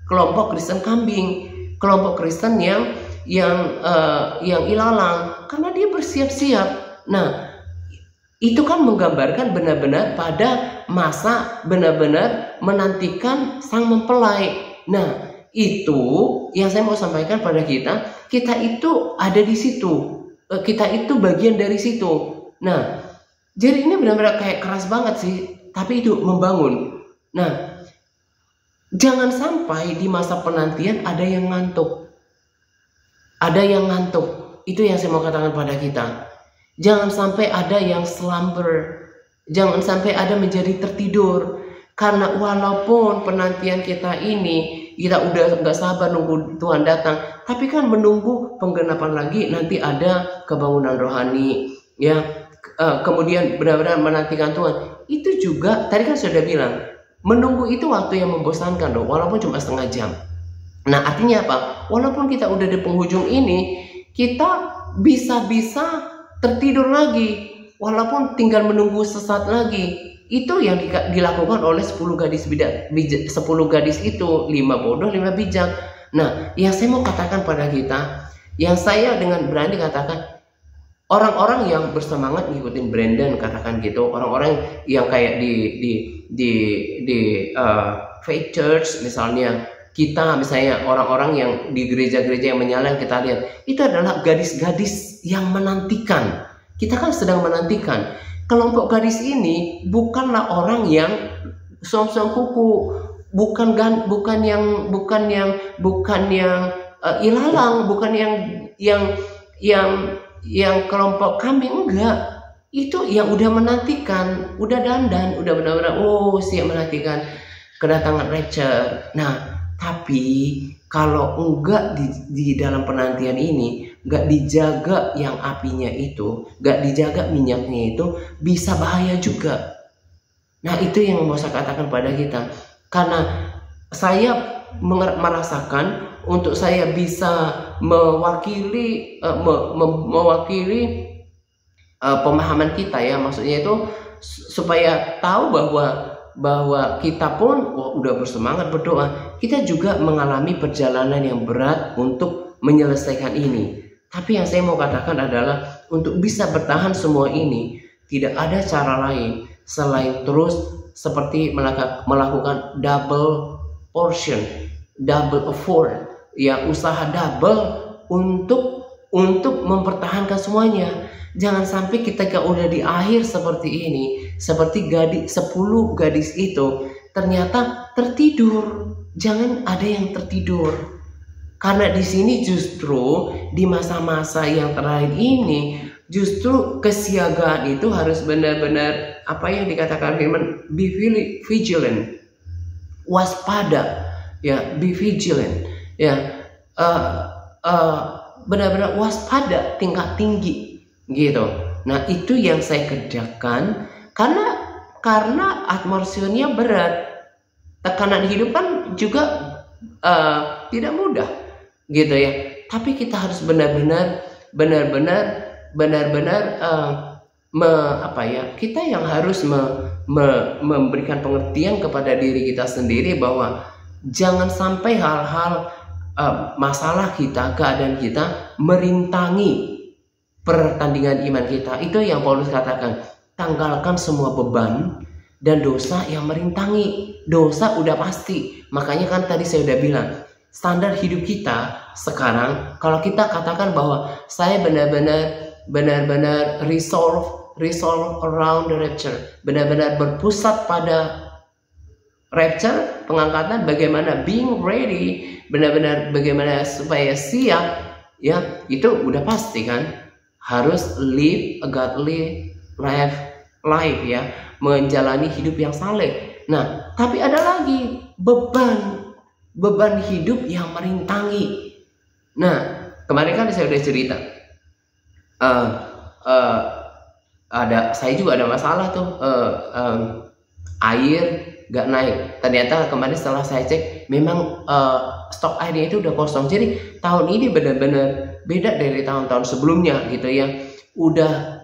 kelompok Kristen kambing, kelompok Kristen yang ilalang, karena dia bersiap-siap. Nah, itu kan menggambarkan benar-benar pada masa benar-benar menantikan sang mempelai. Nah, itu yang saya mau sampaikan pada kita itu ada di situ. Kita itu bagian dari situ. Nah, jadi ini benar-benar kayak keras banget sih, tapi itu membangun. Nah, jangan sampai di masa penantian ada yang ngantuk. Itu yang saya mau katakan pada kita. Jangan sampai ada yang slumber. Jangan sampai ada menjadi tertidur. Karena walaupun penantian kita ini, kita udah gak sabar nunggu Tuhan datang, tapi kan menunggu penggenapan lagi, nanti ada kebangunan rohani, ya. Kemudian benar-benar menantikan Tuhan. Itu juga tadi kan sudah bilang, menunggu itu waktu yang membosankan loh, walaupun cuma setengah jam. Nah, artinya apa? Walaupun kita udah di penghujung ini, kita bisa-bisa tertidur lagi, walaupun tinggal menunggu sesaat lagi. Itu yang dilakukan oleh 10 gadis 10 gadis itu, 5 bodoh 5 bijak. Nah, yang saya mau katakan pada kita, yang saya dengan berani katakan, orang-orang yang bersemangat ngikutin Brandon, katakan gitu, orang-orang yang kayak di faith church misalnya, kita misalnya orang-orang yang di gereja-gereja yang menyala, kita lihat itu adalah gadis-gadis yang menantikan. Kita kan sedang menantikan. Kelompok gadis ini bukanlah orang yang som-som kuku, bukan yang ilalang, bukan yang kelompok kambing, enggak. Itu yang udah menantikan, udah dandan, udah benar-benar siap menantikan kedatangan rapture. Nah, tapi kalau enggak di dalam penantian ini, enggak dijaga yang apinya itu, enggak dijaga minyaknya itu, bisa bahaya juga. Nah, itu yang mau saya katakan pada kita. Karena saya merasakan untuk saya bisa mewakili pemahaman kita ya, maksudnya itu supaya tahu bahwa kita pun udah bersemangat berdoa, kita juga mengalami perjalanan yang berat untuk menyelesaikan ini. Tapi yang saya mau katakan adalah untuk bisa bertahan semua ini, tidak ada cara lain selain terus seperti melakukan double portion, double effort, ya, usaha double untuk mempertahankan semuanya. Jangan sampai ketika udah di akhir seperti ini, seperti 10 gadis itu ternyata tertidur. Jangan ada yang tertidur. Karena di sini justru di masa-masa yang terakhir ini, justru kesiagaan itu harus benar-benar apa yang dikatakan firman, be vigilant, waspada, ya, be vigilant, ya, benar-benar waspada tingkat tinggi, gitu. Nah, itu yang saya kerjakan karena atmosfernya berat, tekanan hidup kan juga tidak mudah, gitu ya. Tapi kita harus benar-benar kita yang harus memberikan pengertian kepada diri kita sendiri bahwa jangan sampai hal-hal masalah kita, keadaan kita merintangi pertandingan iman kita. Itu yang Paulus katakan, tanggalkan semua beban dan dosa yang merintangi. Dosa udah pasti. Makanya kan tadi saya udah bilang, standar hidup kita sekarang, kalau kita katakan bahwa saya benar-benar resolve around the rapture, benar-benar berpusat pada rapture, pengangkatan, bagaimana being ready, benar-benar bagaimana supaya siap, ya, itu udah pasti kan. Harus live a godly life, ya, menjalani hidup yang saleh. Nah, tapi ada lagi beban hidup yang merintangi. Nah, kemarin kan saya udah cerita, saya juga ada masalah tuh, air gak naik. Ternyata kemarin setelah saya cek, memang stok airnya itu udah kosong. Jadi tahun ini benar-benar beda dari tahun-tahun sebelumnya, gitu ya. Udah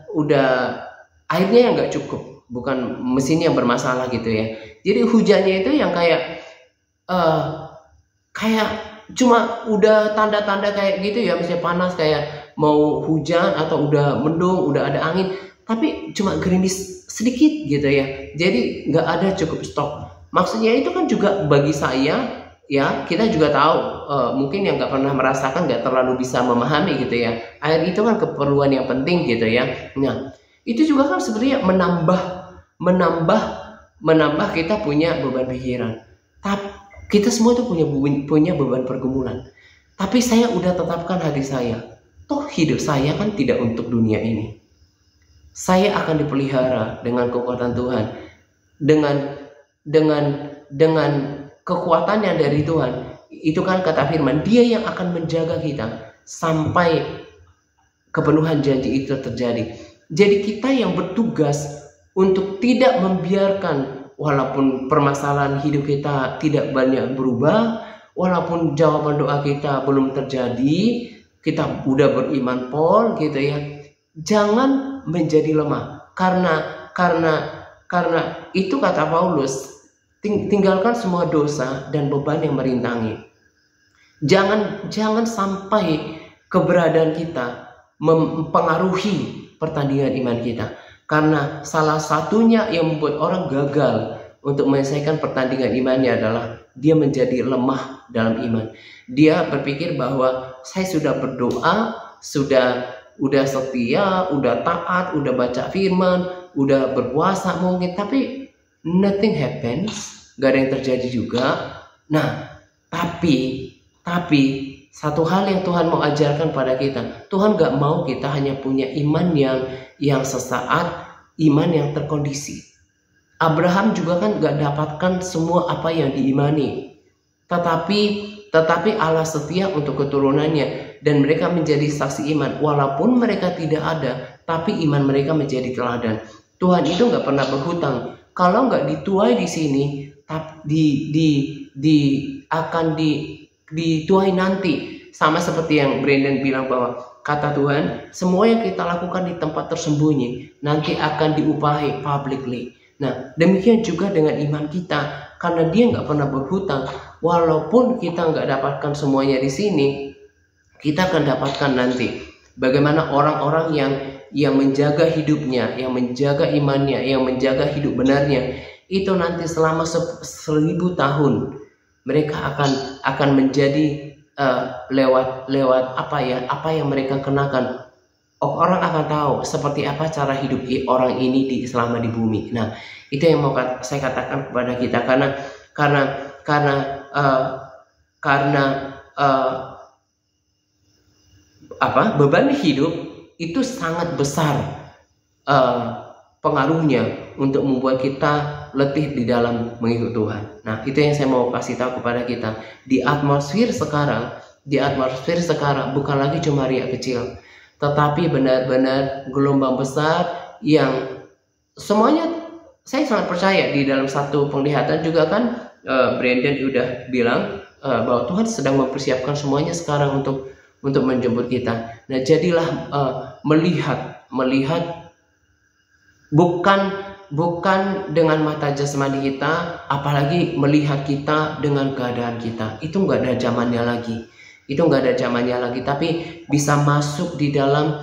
airnya yang nggak cukup, bukan mesin yang bermasalah, gitu ya. Jadi hujannya itu yang kayak cuma udah tanda-tanda kayak gitu ya, misalnya panas kayak mau hujan atau udah mendung, udah ada angin, tapi cuma gerimis sedikit, gitu ya. Jadi nggak ada cukup stok. Maksudnya itu kan juga bagi saya, ya, kita juga tahu, mungkin yang nggak pernah merasakan nggak terlalu bisa memahami, gitu ya. Air itu kan keperluan yang penting, gitu ya. Nah, itu juga kan sebenarnya menambah kita punya beban pikiran. Tapi kita semua tuh punya beban pergumulan. Tapi saya udah tetapkan hati saya, toh hidup saya kan tidak untuk dunia ini. Saya akan dipelihara dengan kekuatan Tuhan, dengan kekuatannya dari Tuhan. Itu kan kata firman, Dia yang akan menjaga kita sampai kepenuhan janji itu terjadi. Jadi kita yang bertugas untuk tidak membiarkan, walaupun permasalahan hidup kita tidak banyak berubah, Walaupun jawaban doa kita belum terjadi, kita udah beriman pol gitu ya. Jangan menjadi lemah. Karena itu kata Paulus, tinggalkan semua dosa dan beban yang merintangi. Jangan sampai keberadaan kita mempengaruhi pertandingan iman kita. Karena salah satunya yang membuat orang gagal untuk menyelesaikan pertandingan imannya adalah dia menjadi lemah dalam iman. Dia berpikir bahwa saya sudah berdoa, udah setia, udah taat, udah baca firman, udah berpuasa mungkin, tapi nothing happens, gak ada yang terjadi juga. Nah, tapi satu hal yang Tuhan mau ajarkan pada kita, Tuhan gak mau kita hanya punya iman yang sesaat, iman yang terkondisi. Abraham juga kan gak dapatkan semua apa yang diimani, tetapi Allah setia untuk keturunannya dan mereka menjadi saksi iman. Walaupun mereka tidak ada, tapi iman mereka menjadi teladan. Tuhan itu gak pernah berhutang. Kalau gak dituai di sini, akan dituai nanti. Sama seperti yang Brandon bilang bahwa kata Tuhan, semua yang kita lakukan di tempat tersembunyi nanti akan diupahi publicly. Nah, demikian juga dengan iman kita, karena dia nggak pernah berhutang. Walaupun kita nggak dapatkan semuanya di sini, kita akan dapatkan nanti. Bagaimana orang-orang yang menjaga hidupnya, yang menjaga imannya, yang menjaga hidup benarnya, itu nanti selama 1000 tahun mereka akan menjadi lewat apa yang mereka kenakan. Orang akan tahu seperti apa cara hidup orang ini selama di bumi. Nah, itu yang mau saya katakan kepada kita, karena beban hidup itu sangat besar pengaruhnya untuk membuat kita letih di dalam mengikut Tuhan. Nah, itu yang saya mau kasih tahu kepada kita. Di atmosfer sekarang bukan lagi cuma riak kecil, tetapi benar-benar gelombang besar yang semuanya, saya sangat percaya di dalam satu penglihatan juga kan, Brandon udah bilang bahwa Tuhan sedang mempersiapkan semuanya sekarang untuk menjemput kita. Nah, jadilah melihat bukan dengan mata jasmani kita, apalagi melihat kita dengan keadaan kita. Itu nggak ada zamannya lagi. Tapi bisa masuk di dalam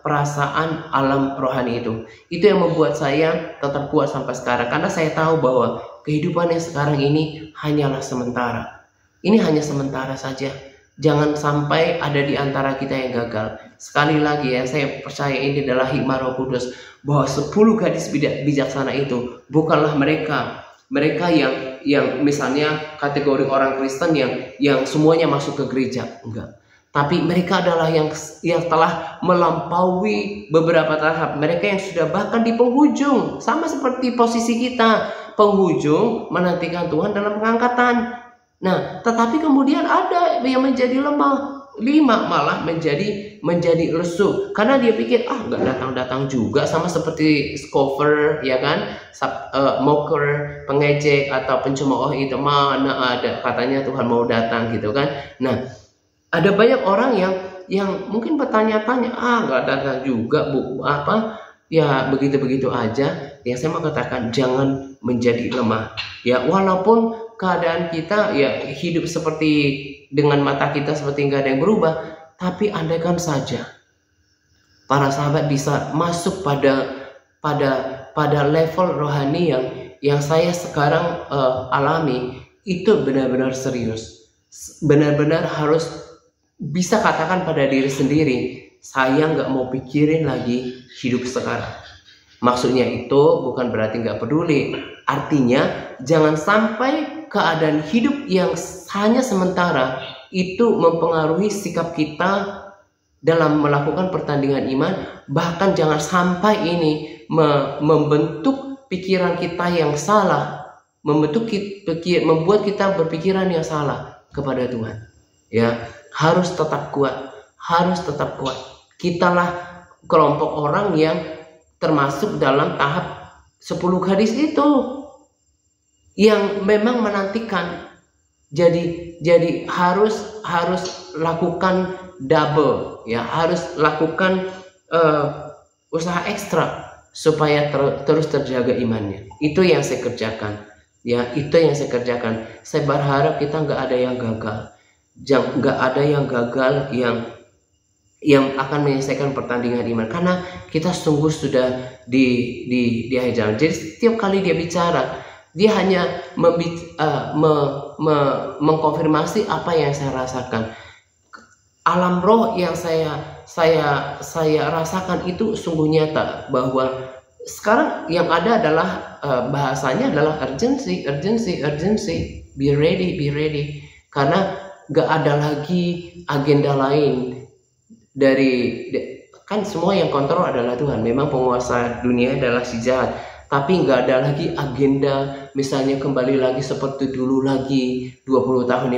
perasaan alam rohani itu. Itu yang membuat saya tetap kuat sampai sekarang, karena saya tahu bahwa kehidupan yang sekarang ini hanyalah sementara. Ini hanya sementara saja. Jangan sampai ada di antara kita yang gagal. Sekali lagi ya, saya percaya ini adalah hikmah Roh Kudus, bahwa 10 gadis bijaksana itu bukanlah mereka yang misalnya kategori orang Kristen yang semuanya masuk ke gereja, enggak. Tapi mereka adalah yang telah melampaui beberapa tahap. Mereka yang sudah bahkan di penghujung, sama seperti posisi kita, penghujung menantikan Tuhan dalam pengangkatan. Nah, tetapi kemudian ada yang menjadi lemah, 5 malah menjadi lesu, karena dia pikir nggak datang juga, sama seperti scoffer, ya kan, mocker, pengejek atau pencemooh, itu mana ada katanya Tuhan mau datang gitu kan. Nah, ada banyak orang yang mungkin bertanya-tanya, nggak datang juga Bu, ya begitu aja. Ya, saya mau katakan jangan menjadi lemah. Ya, walaupun keadaan kita ya hidup seperti dengan mata kita seperti nggak ada yang berubah, tapi andaikan saja para sahabat bisa masuk pada level rohani yang saya sekarang alami, itu benar-benar serius, benar-benar harus bisa katakan pada diri sendiri, saya nggak mau pikirin lagi hidup sekarang. Maksudnya itu bukan berarti nggak peduli, artinya jangan sampai keadaan hidup yang hanya sementara itu mempengaruhi sikap kita dalam melakukan pertandingan iman. Bahkan jangan sampai ini membentuk pikiran kita yang salah, membuat kita berpikiran yang salah kepada Tuhan. Ya, harus tetap kuat. Kitalah kelompok orang yang termasuk dalam tahap 10 gadis itu, yang memang menantikan Jadi harus lakukan double ya, harus lakukan usaha ekstra supaya terus terjaga imannya. Itu yang saya kerjakan ya, itu yang saya kerjakan. Saya berharap kita nggak ada yang gagal, nggak ada yang gagal yang akan menyelesaikan pertandingan iman, karena kita sungguh sudah di akhir jalan. Jadi setiap kali dia bicara, dia hanya mengkonfirmasi apa yang saya rasakan. Alam roh yang saya rasakan itu sungguh nyata, bahwa sekarang yang ada adalah bahasanya adalah urgency, be ready, karena gak ada lagi agenda lain kan semua yang kontrol adalah Tuhan. Memang penguasa dunia adalah si jahat, tapi nggak ada lagi agenda misalnya kembali lagi seperti dulu lagi 20 tahun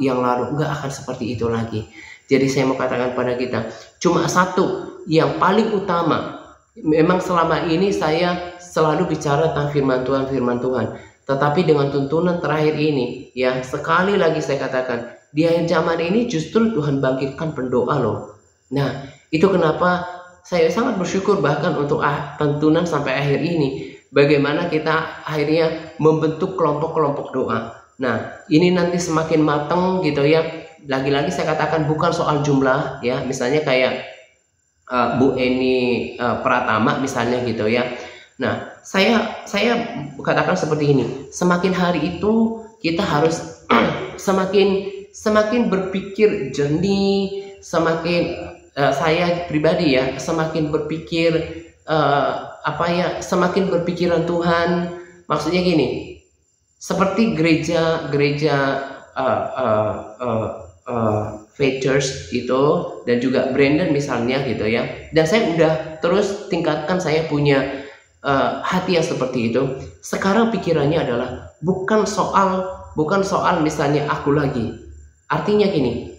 yang lalu. Nggak akan seperti itu lagi. Jadi saya mau katakan pada kita, cuma satu yang paling utama. Memang selama ini saya selalu bicara tentang firman Tuhan, tetapi dengan tuntunan terakhir ini ya, sekali lagi saya katakan, di akhir zaman ini justru Tuhan bangkitkan pendoa loh. Nah, itu kenapa saya sangat bersyukur bahkan untuk tuntunan sampai akhir ini, bagaimana kita akhirnya membentuk kelompok-kelompok doa. Nah, ini nanti semakin matang gitu ya. Lagi-lagi saya katakan bukan soal jumlah ya, misalnya kayak Bu Eni Pratama misalnya gitu ya. Nah, saya katakan seperti ini, semakin hari itu kita harus semakin berpikir jernih, semakin saya pribadi ya, semakin berpikir semakin berpikiran Tuhan. Maksudnya gini, seperti gereja Faith Church itu, dan juga Brandon misalnya gitu ya. Dan saya udah terus tingkatkan, saya punya hati yang seperti itu. Sekarang pikirannya adalah bukan soal misalnya aku lagi. Artinya gini,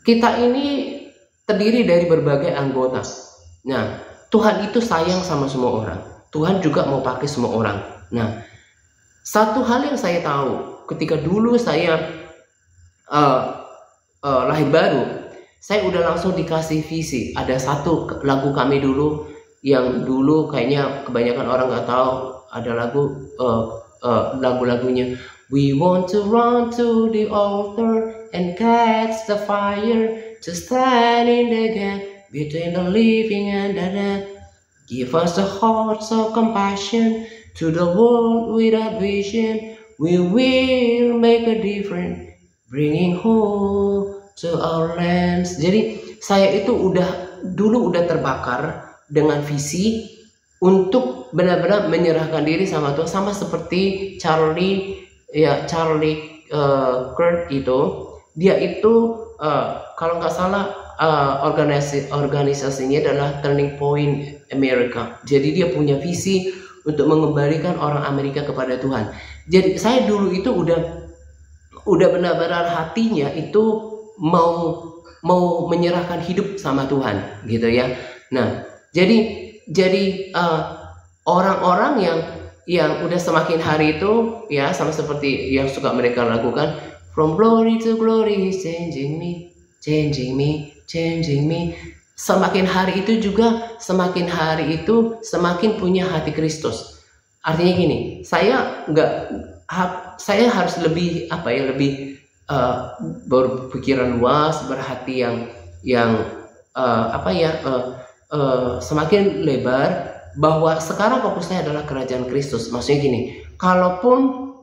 kita ini terdiri dari berbagai anggota. Nah, Tuhan itu sayang sama semua orang. Tuhan juga mau pakai semua orang. Nah, satu hal yang saya tahu ketika dulu saya lahir baru, saya udah langsung dikasih visi. Ada satu lagu kami dulu yang dulu kayaknya kebanyakan orang nggak tahu. Ada lagu-lagunya, we want to run to the altar and catch the fire, to stand in the gap between the living and the dead. Give us the hearts of compassion to the world without vision. We will make a difference, bringing hope to our lands. Jadi saya itu dulu udah terbakar dengan visi untuk benar-benar menyerahkan diri sama Tuhan, sama seperti Charlie Kirk itu. Dia itu kalau nggak salah organisasinya adalah Turning Point America. Jadi dia punya visi untuk mengembalikan orang Amerika kepada Tuhan. Jadi saya dulu itu udah benar-benar hatinya itu mau menyerahkan hidup sama Tuhan gitu ya. Nah, jadi orang-orang yang udah semakin hari itu ya, sama seperti yang suka mereka lakukan, from glory to glory is changing me. Semakin hari itu semakin punya hati Kristus. Artinya gini, saya harus lebih berpikiran luas, berhati yang semakin lebar, bahwa sekarang fokusnya adalah kerajaan Kristus. Maksudnya gini, kalaupun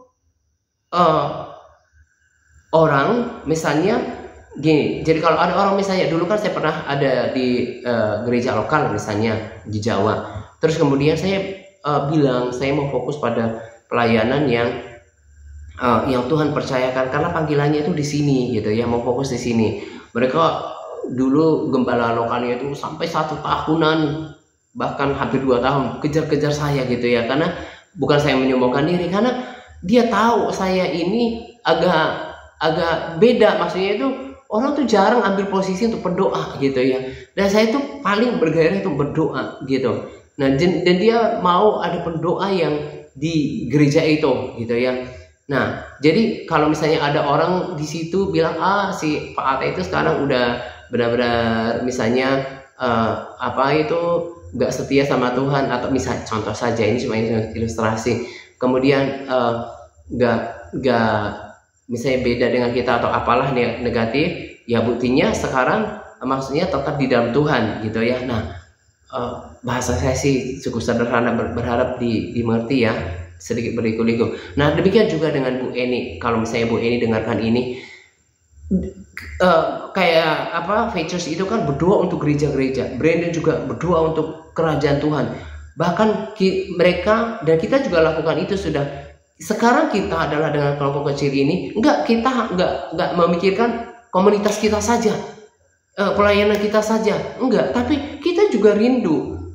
orang misalnya gini, jadi kalau ada orang misalnya, dulu kan saya pernah ada di gereja lokal misalnya di Jawa, terus kemudian saya bilang saya mau fokus pada pelayanan yang Tuhan percayakan, karena panggilannya itu di sini gitu ya, mau fokus di sini. Mereka dulu gembala lokalnya itu sampai 1 tahunan, bahkan hampir 2 tahun kejar-kejar saya gitu ya, karena bukan saya menyombongkan diri, karena dia tahu saya ini agak beda. Maksudnya itu orang tuh jarang ambil posisi untuk berdoa gitu ya, dan saya tuh paling bergairah untuk berdoa gitu. Nah, dan dia mau ada pendoa yang di gereja itu gitu ya. Nah, jadi kalau misalnya ada orang di situ bilang si Pak Ata itu sekarang udah benar-benar misalnya apa itu nggak setia sama Tuhan, atau misalnya contoh saja, ini cuma ilustrasi, kemudian nggak misalnya beda dengan kita atau apalah negatif, ya buktinya sekarang maksudnya tetap di dalam Tuhan gitu ya. Nah, bahasa saya sih cukup sederhana, berharap dimengerti ya, sedikit berliku-liku. Nah, demikian juga dengan Bu Eni. Kalau misalnya Bu Eni dengarkan ini, kayak apa, Features itu kan berdoa untuk gereja-gereja, Brandon juga berdoa untuk kerajaan Tuhan. Bahkan mereka dan kita juga lakukan itu sudah. Sekarang kita adalah dengan kelompok kecil ini, kita nggak memikirkan komunitas kita saja, pelayanan kita saja, enggak, tapi kita juga rindu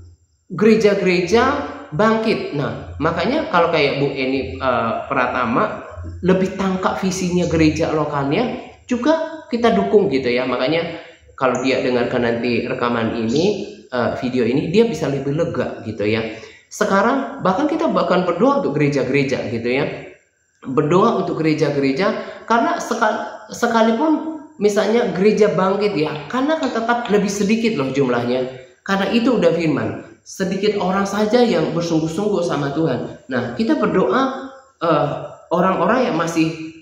gereja-gereja bangkit. Nah, makanya kalau kayak Bu Eni Pratama lebih tangkap visinya gereja lokalnya, juga kita dukung gitu ya. Makanya kalau dia dengarkan nanti rekaman ini, video ini, dia bisa lebih lega gitu ya. Sekarang bahkan kita berdoa untuk gereja-gereja gitu ya, berdoa untuk gereja-gereja, karena sekalipun misalnya gereja bangkit ya, karena kan tetap lebih sedikit loh jumlahnya, karena itu udah firman, sedikit orang saja yang bersungguh-sungguh sama Tuhan. Nah, kita berdoa orang-orang yang masih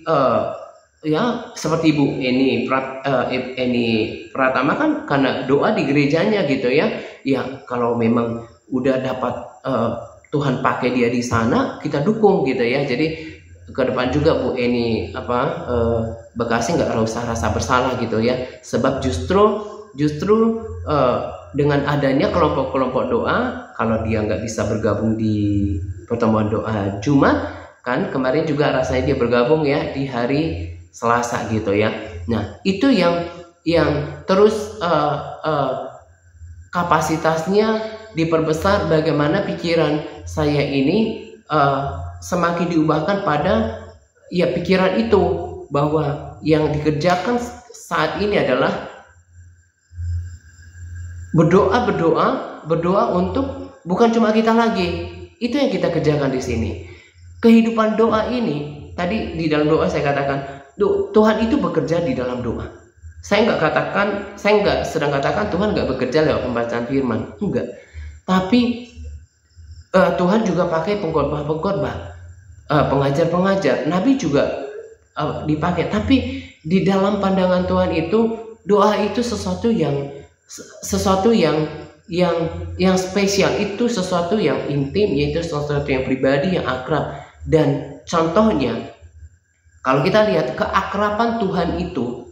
ya seperti Bu Eni Pratama kan karena doa di gerejanya gitu ya. Ya kalau memang udah dapat Tuhan pakai dia di sana, kita dukung gitu ya. Jadi ke depan juga Bu Eni Bekasi nggak usah rasa bersalah gitu ya. Sebab justru dengan adanya kelompok-kelompok doa, kalau dia nggak bisa bergabung di pertemuan doa Jumat, kan kemarin juga rasanya dia bergabung ya di hari Selasa gitu ya. Nah, itu yang terus kapasitasnya diperbesar, bagaimana pikiran saya ini semakin diubahkan pada ya pikiran itu, bahwa yang dikerjakan saat ini adalah berdoa untuk bukan cuma kita lagi. Itu yang kita kerjakan di sini. Kehidupan doa ini, tadi di dalam doa saya katakan, Tuhan itu bekerja di dalam doa. Saya nggak sedang katakan Tuhan nggak bekerja lewat pembacaan firman, enggak. Tapi Tuhan juga pakai pengkhotbah, pengajar-pengajar, nabi juga dipakai. Tapi di dalam pandangan Tuhan itu, doa itu sesuatu yang spesial, itu sesuatu yang intim, yaitu sesuatu yang pribadi, yang akrab. Dan contohnya, kalau kita lihat keakraban Tuhan itu,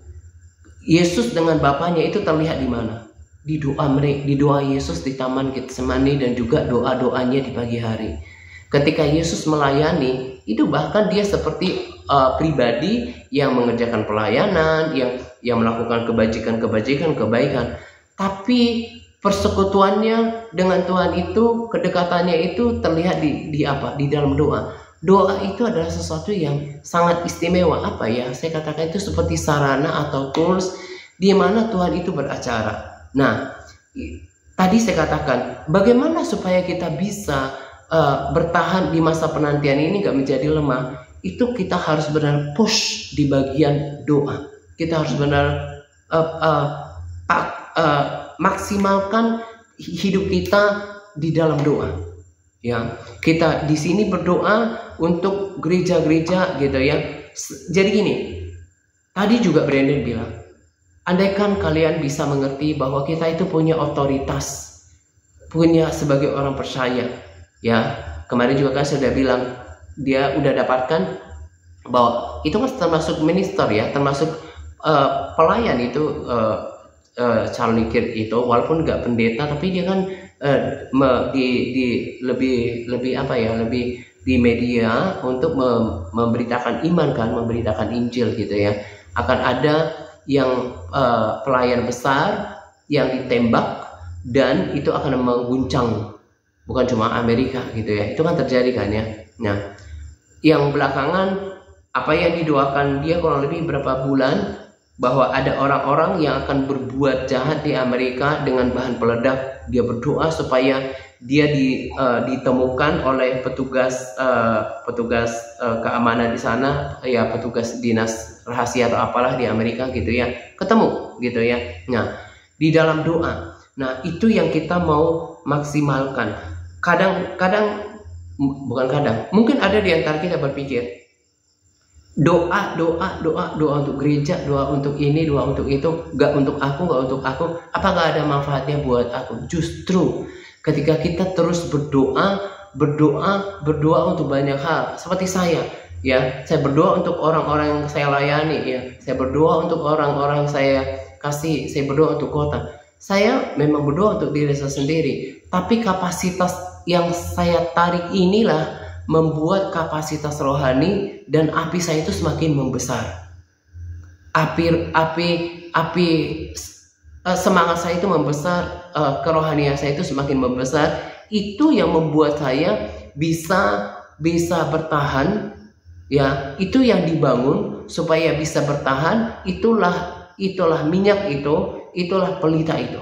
Yesus dengan Bapaknya itu terlihat di mana? Di doa Yesus di Taman Getsemani, dan juga doa-doanya di pagi hari. Ketika Yesus melayani, itu bahkan dia seperti pribadi yang mengerjakan pelayanan, yang melakukan kebaikan. Tapi persekutuannya dengan Tuhan itu, kedekatannya itu terlihat di dalam doa. Doa itu adalah sesuatu yang sangat istimewa. Apa ya? Saya katakan itu seperti sarana atau tools di mana Tuhan itu beracara. Nah, tadi saya katakan bagaimana supaya kita bisa bertahan di masa penantian ini, gak menjadi lemah. Itu kita harus benar push di bagian doa. Kita harus benar maksimalkan hidup kita di dalam doa. Ya, kita di sini berdoa untuk gereja-gereja gitu ya. Jadi gini, tadi juga Brandon bilang, andaikan kalian bisa mengerti bahwa kita itu punya otoritas, punya sebagai orang percaya. Ya, kemarin juga kan saya sudah bilang, dia udah dapatkan bahwa itu kan termasuk minister ya, termasuk pelayan itu. Charlie Kirk itu walaupun nggak pendeta, tapi dia kan lebih apa ya, lebih di media untuk memberitakan iman kan, memberitakan Injil gitu ya. Akan ada yang pelayan besar yang ditembak, dan itu akan mengguncang bukan cuma Amerika gitu ya. Itu kan terjadi kan ya. Nah, yang belakangan apa yang didoakan dia kurang lebih berapa bulan bahwa ada orang-orang yang akan berbuat jahat di Amerika dengan bahan peledak. Dia berdoa supaya dia ditemukan oleh petugas keamanan di sana, ya petugas dinas rahasia atau apalah di Amerika gitu ya, ketemu gitu ya. Nah, di dalam doa, nah itu yang kita mau maksimalkan. Mungkin ada di antara kita berpikir, doa untuk gereja, doa untuk ini, doa untuk itu, gak untuk aku, apakah ada manfaatnya buat aku? Justru ketika kita terus berdoa untuk banyak hal, seperti saya berdoa untuk orang-orang yang saya layani, ya, saya berdoa untuk orang-orang yang saya kasih, saya berdoa untuk kota. Saya memang berdoa untuk diri saya sendiri, tapi kapasitas yang saya tarik inilah membuat kapasitas rohani dan api saya itu semakin membesar. Api semangat saya itu membesar, kerohanian saya itu semakin membesar. Itu yang membuat saya bisa bertahan, ya. Itu yang dibangun supaya bisa bertahan. Itulah minyak itu, itulah pelita itu.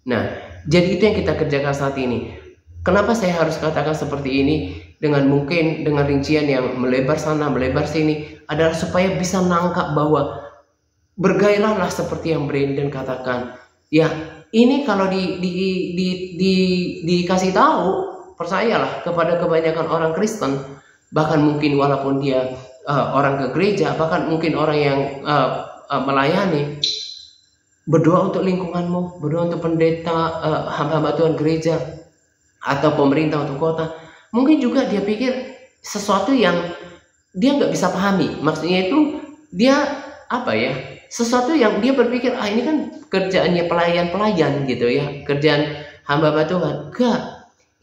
Nah, jadi itu yang kita kerjakan saat ini. Kenapa saya harus katakan seperti ini dengan rincian yang melebar sana melebar sini, adalah supaya bisa nangkap bahwa bergairahlah seperti yang Brandon katakan. Ya, ini kalau dikasih tahu, percayalah, kepada kebanyakan orang Kristen, bahkan mungkin walaupun dia orang ke gereja, bahkan mungkin orang yang melayani, berdoa untuk lingkunganmu, berdoa untuk pendeta, hamba-hamba Tuhan gereja, atau pemerintah untuk kota. Mungkin juga dia pikir sesuatu yang dia nggak bisa pahami. Maksudnya itu dia sesuatu yang dia berpikir, ini kan kerjaannya pelayan gitu ya, kerjaan hamba Tuhan. Enggak,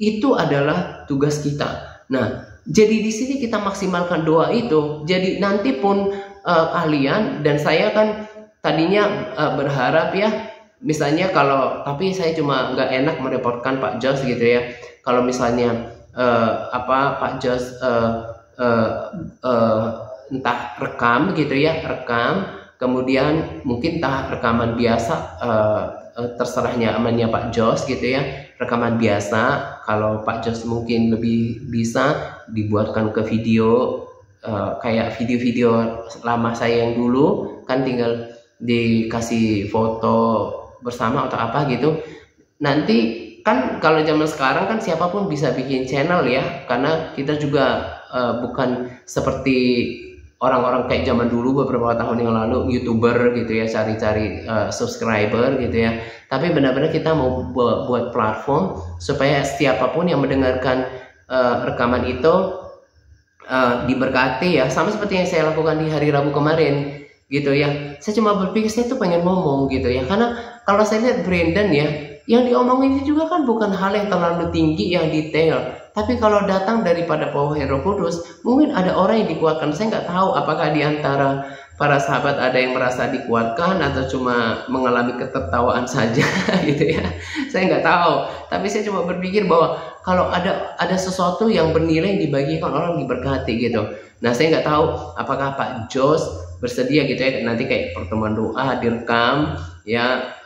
itu adalah tugas kita. Nah, jadi di sini kita maksimalkan doa itu. Jadi nanti pun kalian dan saya kan tadinya berharap ya, misalnya tapi saya cuma nggak enak merepotkan Pak Jos gitu ya. Kalau misalnya Pak Jos entah rekam gitu ya, kemudian mungkin entah rekaman biasa, terserahnya amannya Pak Jos gitu ya, rekaman biasa. Kalau Pak Jos mungkin lebih bisa dibuatkan ke video, kayak video-video lama saya yang dulu, kan tinggal dikasih foto bersama atau apa gitu. Nanti kan kalau zaman sekarang kan siapapun bisa bikin channel ya, karena kita juga bukan seperti orang-orang kayak zaman dulu beberapa tahun yang lalu, YouTuber gitu ya, cari-cari subscriber gitu ya. Tapi benar-benar kita mau buat platform supaya siapapun yang mendengarkan rekaman itu diberkati ya, sama seperti yang saya lakukan di hari Rabu kemarin gitu ya. Saya cuma berpikir, saya tuh pengen ngomong gitu ya, karena kalau saya lihat Brandon ya, yang diomongin itu juga kan bukan hal yang terlalu tinggi yang detail, tapi kalau datang daripada power Roh Kudus, mungkin ada orang yang dikuatkan. Saya nggak tahu apakah di antara para sahabat ada yang merasa dikuatkan atau cuma mengalami ketertawaan saja gitu ya. Saya nggak tahu, tapi saya cuma berpikir bahwa kalau ada sesuatu yang bernilai yang dibagikan, orang diberkati gitu. Nah, saya nggak tahu apakah Pak Jos bersedia gitu ya, nanti kayak pertemuan doa direkam ya.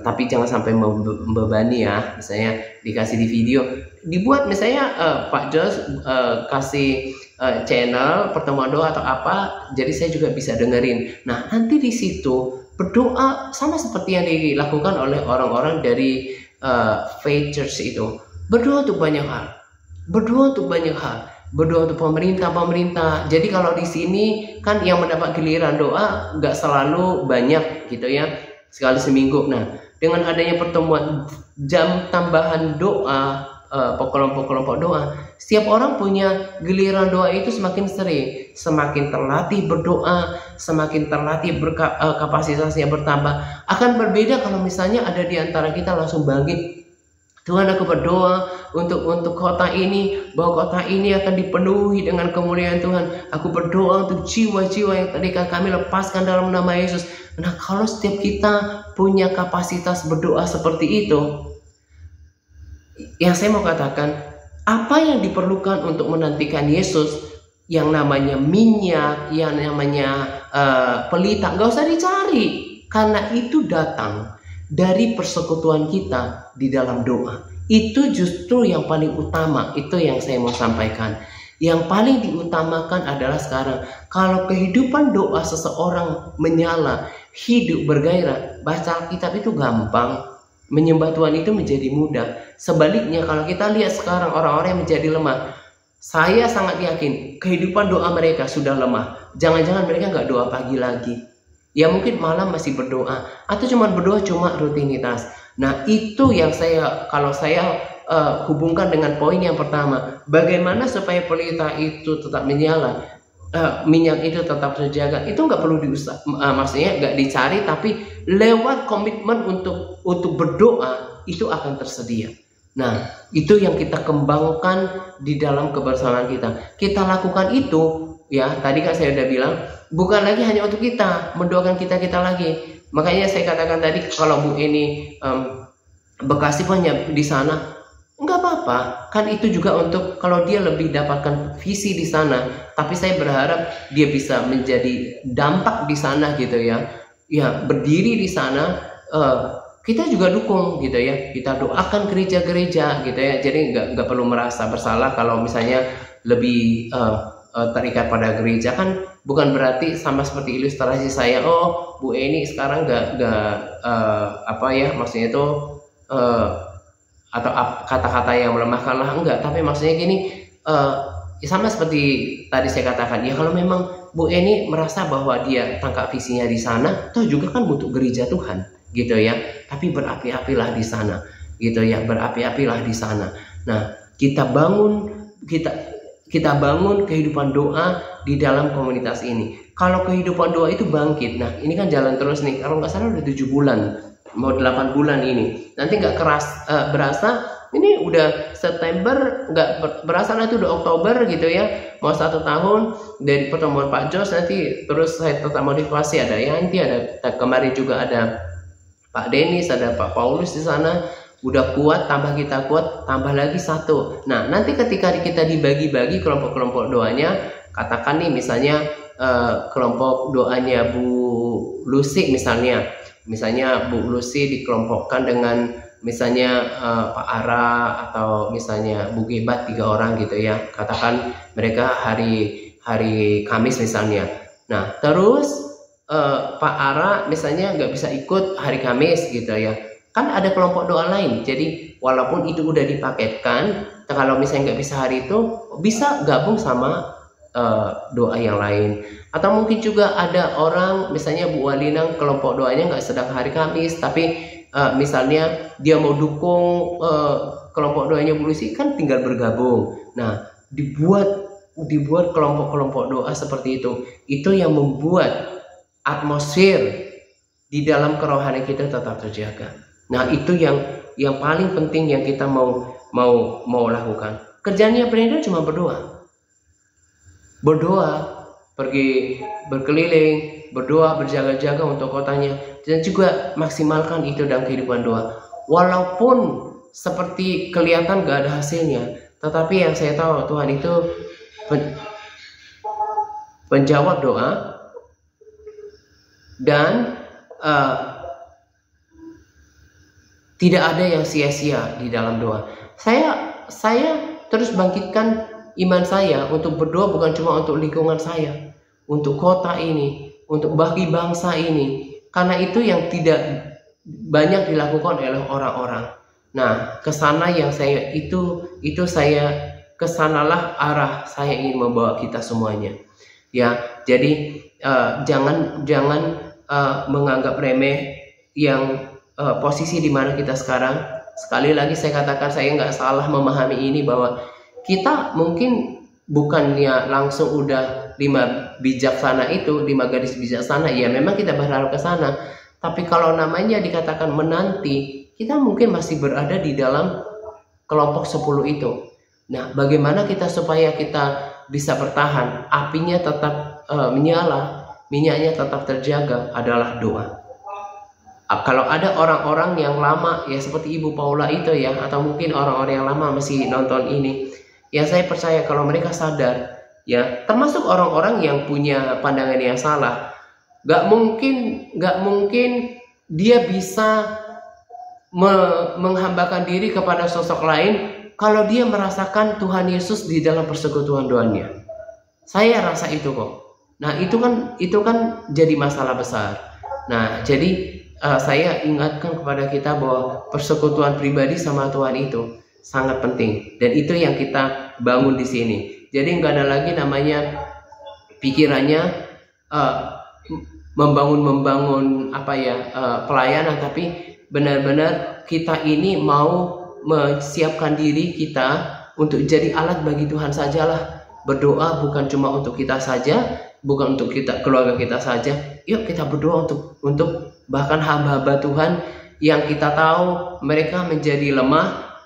Tapi jangan sampai membebani ya, misalnya dikasih di video, dibuat misalnya Pak Jos kasih channel pertemuan doa atau apa, jadi saya juga bisa dengerin. Nah, nanti di situ berdoa sama seperti yang dilakukan oleh orang-orang dari Faith Church itu, berdoa untuk banyak hal, berdoa untuk pemerintah. Jadi kalau di sini kan yang mendapat giliran doa nggak selalu banyak gitu ya, sekali seminggu. Nah, dengan adanya pertemuan jam tambahan doa, kelompok-kelompok doa, setiap orang punya giliran doa itu semakin sering, semakin terlatih berdoa, semakin terlatih kapasitasnya bertambah. Akan berbeda kalau misalnya ada di antara kita langsung bangkit, Tuhan, aku berdoa untuk kota ini, bahwa kota ini akan dipenuhi dengan kemuliaan Tuhan. Aku berdoa untuk jiwa-jiwa yang tadi kami lepaskan dalam nama Yesus. Nah, kalau setiap kita punya kapasitas berdoa seperti itu, yang saya mau katakan, apa yang diperlukan untuk menantikan Yesus yang namanya minyak, yang namanya pelita, nggak usah dicari, karena itu datang dari persekutuan kita di dalam doa. Itu justru yang paling utama, itu yang saya mau sampaikan. Yang paling diutamakan adalah sekarang, kalau kehidupan doa seseorang menyala, hidup bergairah, baca Alkitab itu gampang, menyembah Tuhan itu menjadi mudah. Sebaliknya kalau kita lihat sekarang orang-orang yang menjadi lemah, saya sangat yakin kehidupan doa mereka sudah lemah. Jangan-jangan mereka nggak doa pagi lagi. Ya mungkin malam masih berdoa, atau cuma berdoa cuma rutinitas. Nah itu yang kalau saya hubungkan dengan poin yang pertama, bagaimana supaya pelita itu tetap menyala, minyak itu tetap terjaga. Itu nggak perlu maksudnya nggak dicari, tapi lewat komitmen untuk berdoa itu akan tersedia. Nah itu yang kita kembangkan di dalam kebersamaan kita. Kita lakukan itu, ya tadi kan saya udah bilang, bukan lagi hanya untuk kita, mendoakan kita lagi. Makanya saya katakan tadi, kalau Bu Eni Bekasi punya di sana, nggak apa-apa, kan itu juga untuk kalau dia lebih dapatkan visi di sana. Tapi saya berharap dia bisa menjadi dampak di sana gitu ya. Ya berdiri di sana, kita juga dukung gitu ya. Kita doakan gereja-gereja gitu ya. Jadi nggak perlu merasa bersalah kalau misalnya lebih terikat pada gereja. Kan bukan berarti sama seperti ilustrasi saya, oh Bu Eni sekarang nggak maksudnya itu atau kata-kata yang melemahkan lah, enggak. Tapi maksudnya gini, sama seperti tadi saya katakan, ya kalau memang Bu Eni merasa bahwa dia tangkap visinya di sana, toh juga kan butuh gereja Tuhan gitu ya. Tapi berapi-apilah di sana gitu ya, berapi-apilah di sana. Nah kita bangun kehidupan doa di dalam komunitas ini. Kalau kehidupan doa itu bangkit, nah ini kan jalan terus nih. Kalau nggak salah udah 7 bulan, mau 8 bulan ini. Nanti nggak berasa, ini udah September, nggak berasa nanti udah Oktober gitu ya. Mau 1 tahun dari pertemuan Pak Jos, nanti terus saya tetap motivasi. Ada Yanti, ada kemarin juga ada Pak Denis, ada Pak Paulus di sana. Udah kuat, tambah kita kuat, tambah lagi 1. Nah nanti ketika kita dibagi-bagi kelompok-kelompok doanya, katakan nih misalnya kelompok doanya Bu Lucy misalnya Bu Lucy dikelompokkan dengan misalnya Pak Ara atau misalnya Bu Gebat, 3 orang gitu ya. Katakan mereka hari Kamis misalnya. Nah terus Pak Ara misalnya nggak bisa ikut hari Kamis gitu ya. Kan ada kelompok doa lain. Jadi walaupun itu udah dipaketkan, kalau misalnya nggak bisa hari itu, bisa gabung sama doa yang lain. Atau mungkin juga ada orang, misalnya Bu Walinang kelompok doanya nggak sedang hari Kamis, tapi misalnya dia mau dukung kelompok doanya Bu Lucy, kan tinggal bergabung. Nah dibuat kelompok-kelompok doa seperti itu. Itu yang membuat atmosfer di dalam kerohanian kita tetap terjaga. Nah itu yang paling penting yang kita mau lakukan. Kerjanya pendeta cuma berdoa, pergi berkeliling, berdoa, berjaga-jaga untuk kotanya, dan juga maksimalkan itu dalam kehidupan doa. Walaupun seperti kelihatan gak ada hasilnya, tetapi yang saya tahu Tuhan itu penjawab doa, dan tidak ada yang sia-sia di dalam doa. Saya terus bangkitkan iman saya untuk berdoa, bukan cuma untuk lingkungan saya, untuk kota ini, untuk bagi bangsa ini. Karena itu yang tidak banyak dilakukan oleh orang-orang. Nah, kesana yang saya itu saya kesanalah arah saya ingin membawa kita semuanya. Ya, jadi jangan menganggap remeh yang posisi di mana kita sekarang. Sekali lagi saya katakan, saya nggak salah memahami ini, bahwa kita mungkin bukannya langsung udah 5 bijaksana itu, 5 gadis bijaksana. Ya memang kita berharap ke sana, tapi kalau namanya dikatakan menanti, kita mungkin masih berada di dalam kelompok 10 itu. Nah bagaimana kita supaya kita bisa bertahan, apinya tetap menyala, minyaknya tetap terjaga, adalah doa. Kalau ada orang-orang yang lama, ya seperti Ibu Paula itu ya, atau mungkin orang-orang yang lama masih nonton ini, ya saya percaya kalau mereka sadar ya, termasuk orang-orang yang punya pandangan yang salah. Gak mungkin dia bisa menghambakan diri kepada sosok lain kalau dia merasakan Tuhan Yesus di dalam persekutuan doanya. Saya rasa itu kok. Nah, itu kan jadi masalah besar. Nah, jadi saya ingatkan kepada kita bahwa persekutuan pribadi sama Tuhan itu sangat penting, dan itu yang kita bangun di sini. Jadi nggak ada lagi namanya pikirannya membangun pelayanan, tapi benar-benar kita ini mau menyiapkan diri kita untuk jadi alat bagi Tuhan sajalah. Berdoa bukan cuma untuk kita saja, bukan untuk keluarga kita saja. Yuk kita berdoa untuk bahkan hamba-hamba Tuhan yang kita tahu mereka menjadi lemah.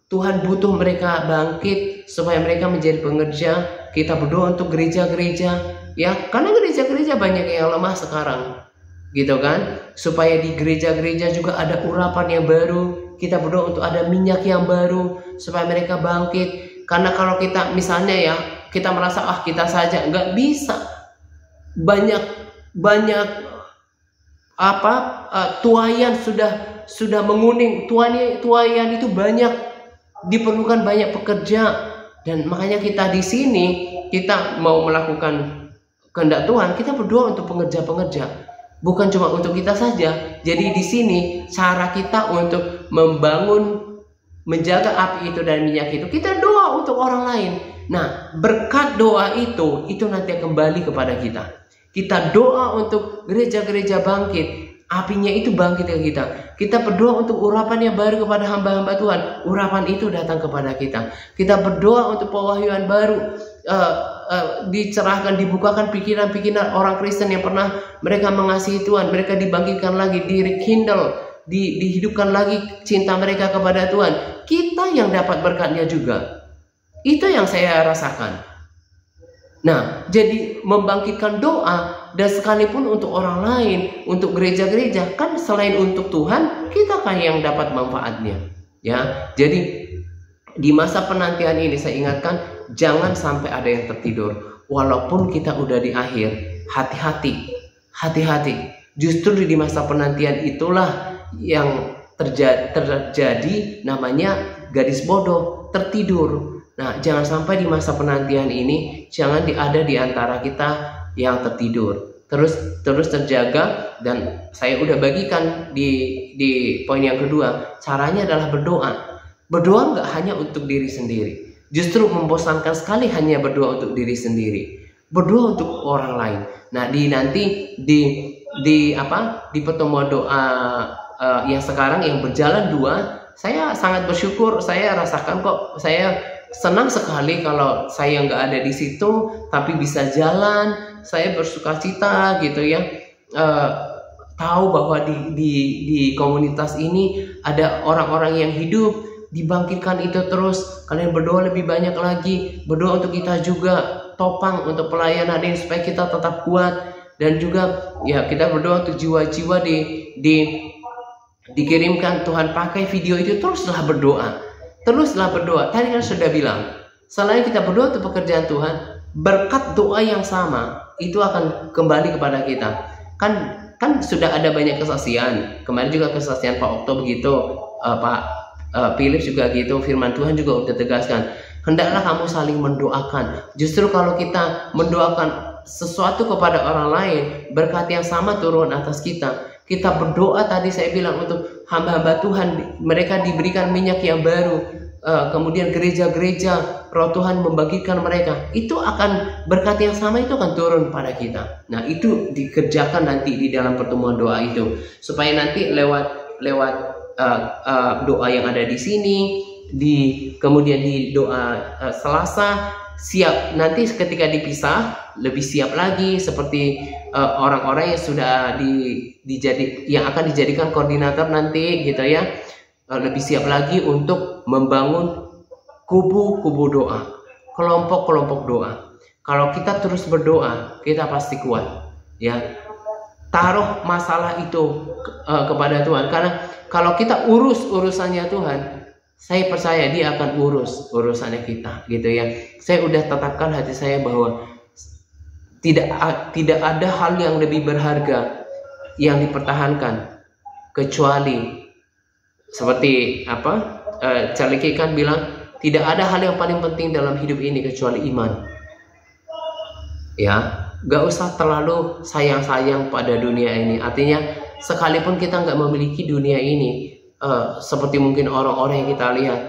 Tuhan butuh mereka bangkit supaya mereka menjadi pengerja. Kita berdoa untuk gereja-gereja, ya, karena gereja-gereja banyak yang lemah sekarang, gitu kan? Supaya di gereja-gereja juga ada urapan yang baru. Kita berdoa untuk ada minyak yang baru supaya mereka bangkit. Karena kalau kita misalnya ya, kita merasa kita saja, nggak bisa. Banyak tuayan sudah menguning. Tuayan itu banyak, diperlukan banyak pekerja, dan makanya kita di sini kita mau melakukan kehendak Tuhan. Kita berdoa untuk pengerja-pengerja, bukan cuma untuk kita saja. Jadi di sini cara kita untuk membangun, menjaga api itu dan minyak itu, kita doa untuk orang lain. Nah, berkat doa itu nanti kembali kepada kita. Kita doa untuk gereja-gereja bangkit, apinya itu bangkit ke kita. Kita berdoa untuk urapan yang baru kepada hamba-hamba Tuhan, urapan itu datang kepada kita. Kita berdoa untuk pewahyuan baru, dicerahkan, dibukakan pikiran-pikiran orang Kristen yang pernah mereka mengasihi Tuhan, mereka dibangkitkan lagi, di-rekindle, dihidupkan lagi cinta mereka kepada Tuhan. Kita yang dapat berkatnya juga. Itu yang saya rasakan. Nah, jadi membangkitkan doa, dan sekalipun untuk orang lain, untuk gereja-gereja, kan selain untuk Tuhan, kita kan yang dapat manfaatnya. Ya, jadi di masa penantian ini saya ingatkan, jangan sampai ada yang tertidur. Walaupun kita udah di akhir, hati-hati. Justru di masa penantian itulah yang terjadi namanya gadis bodoh, tertidur. Nah, jangan sampai di masa penantian ini, jangan ada di antara kita yang tertidur. Terus terjaga, dan saya udah bagikan di poin yang kedua. Caranya adalah berdoa. Berdoa nggak hanya untuk diri sendiri. Justru membosankan sekali hanya berdoa untuk diri sendiri. Berdoa untuk orang lain. Nah, di pertemuan doa yang sekarang yang berjalan 2, saya sangat bersyukur. Saya rasakan kok, saya senang sekali kalau saya nggak ada di situ, tapi bisa jalan. Saya bersukacita gitu ya, tahu bahwa di komunitas ini ada orang-orang yang hidup, dibangkitkan itu terus. Kalian berdoa lebih banyak lagi, berdoa untuk kita juga, topang untuk pelayanan ini supaya kita tetap kuat. Dan juga ya kita berdoa untuk jiwa-jiwa dikirimkan Tuhan pakai video itu. Teruslah berdoa. Tadi kan sudah bilang, selain kita berdoa untuk pekerjaan Tuhan, berkat doa yang sama itu akan kembali kepada kita. Kan sudah ada banyak kesaksian. Kemarin juga kesaksian Pak Okto begitu, Pak Philip juga gitu. Firman Tuhan juga udah tegaskan, hendaklah kamu saling mendoakan. Justru kalau kita mendoakan sesuatu kepada orang lain, berkat yang sama turun atas kita. Kita berdoa tadi saya bilang untuk hamba-hamba Tuhan, mereka diberikan minyak yang baru. Kemudian gereja-gereja, Roh Tuhan membagikan mereka. Itu akan berkat yang sama itu akan turun pada kita. Nah, itu dikerjakan nanti di dalam pertemuan doa itu, supaya nanti lewat doa yang ada di sini, kemudian di doa Selasa, siap nanti ketika dipisah lebih siap lagi, seperti orang-orang yang sudah yang akan dijadikan koordinator nanti gitu ya, lebih siap lagi untuk membangun kubu-kubu doa, kelompok-kelompok doa. Kalau kita terus berdoa, kita pasti kuat ya. Taruh masalah itu kepada Tuhan, karena kalau kita urusannya Tuhan, saya percaya dia akan urus urusannya kita, gitu ya. Saya udah tetapkan hati saya bahwa tidak ada hal yang lebih berharga yang dipertahankan kecuali seperti apa Charlie Kirk kan bilang, tidak ada hal yang paling penting dalam hidup ini kecuali iman. Ya, gak usah terlalu sayang-sayang pada dunia ini. Artinya sekalipun kita nggak memiliki dunia ini, seperti mungkin orang-orang yang kita lihat,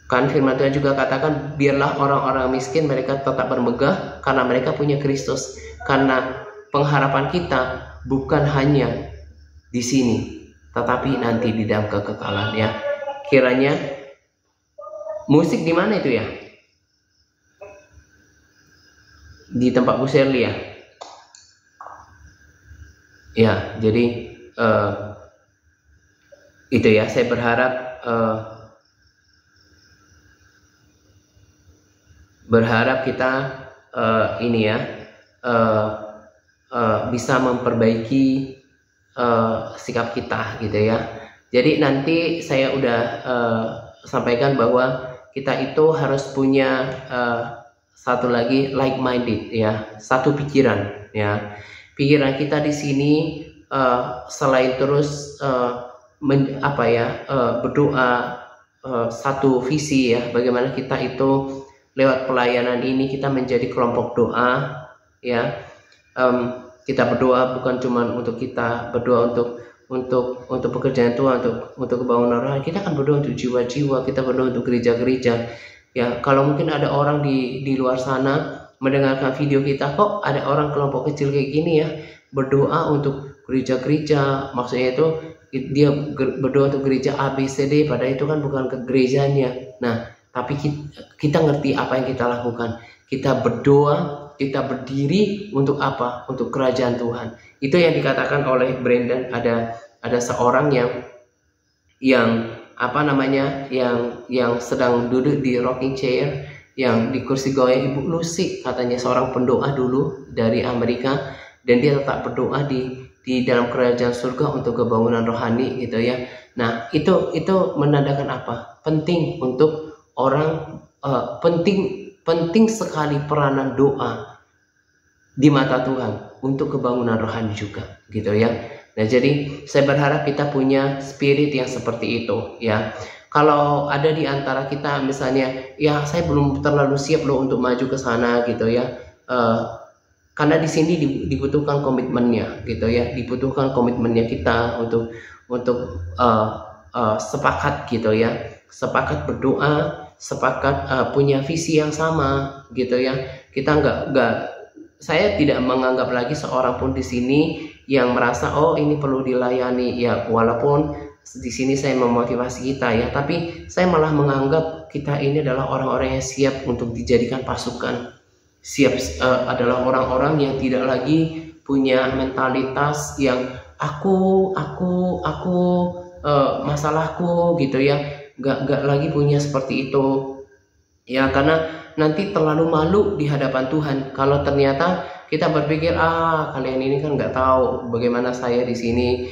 kan firman Tuhan juga katakan, biarlah orang-orang miskin mereka tetap bermegah karena mereka punya Kristus. Karena pengharapan kita bukan hanya di sini, tetapi nanti di dalam kekekalan, ya. Kiranya musik di mana itu ya? Di tempat Bu Shirley ya. Ya, jadi itu ya, saya berharap kita ini ya bisa memperbaiki sikap kita, gitu ya. Jadi nanti saya udah sampaikan bahwa kita itu harus punya satu lagi like minded, ya, satu pikiran, ya. Pikiran kita di sini selain terus berdoa, satu visi, ya, bagaimana kita itu lewat pelayanan ini kita menjadi kelompok doa, ya. Kita berdoa bukan cuma untuk kita, berdoa untuk pekerjaan Tuhan, untuk kebangunan rohani. Kita akan berdoa untuk jiwa-jiwa, kita berdoa untuk gereja-gereja. Ya, kalau mungkin ada orang di luar sana mendengarkan video kita, kok ada orang kelompok kecil kayak gini ya, berdoa untuk gereja-gereja, maksudnya itu dia berdoa untuk gereja ABCD, padahal itu kan bukan ke gerejanya. Nah, tapi kita ngerti apa yang kita lakukan. Kita berdoa, kita berdiri untuk apa? Untuk kerajaan Tuhan. Itu yang dikatakan oleh Brandon. Ada seorang yang sedang duduk di rocking chair, yang di kursi goyang, Ibu Lucy katanya, seorang pendoa dulu dari Amerika, dan dia tetap berdoa di dalam kerajaan surga untuk kebangunan rohani, gitu ya. Nah, itu menandakan apa? Penting untuk orang, penting sekali peranan doa di mata Tuhan untuk kebangunan rohani juga, gitu ya. Nah, jadi saya berharap kita punya spirit yang seperti itu, ya. Kalau ada di antara kita misalnya, ya saya belum terlalu siap loh untuk maju ke sana, gitu ya. Karena di sini dibutuhkan komitmennya, gitu ya. Dibutuhkan komitmennya kita untuk sepakat, gitu ya. Sepakat berdoa, sepakat punya visi yang sama, gitu ya. Kita saya tidak menganggap lagi seorang pun di sini yang merasa oh ini perlu dilayani, ya, walaupun di sini saya memotivasi kita, ya, tapi saya malah menganggap kita ini adalah orang-orang yang siap untuk dijadikan pasukan, siap adalah orang-orang yang tidak lagi punya mentalitas yang aku masalahku, gitu ya, nggak lagi punya seperti itu, ya, karena nanti terlalu malu di hadapan Tuhan kalau ternyata kita berpikir kalian ini kan nggak tahu bagaimana saya di sini,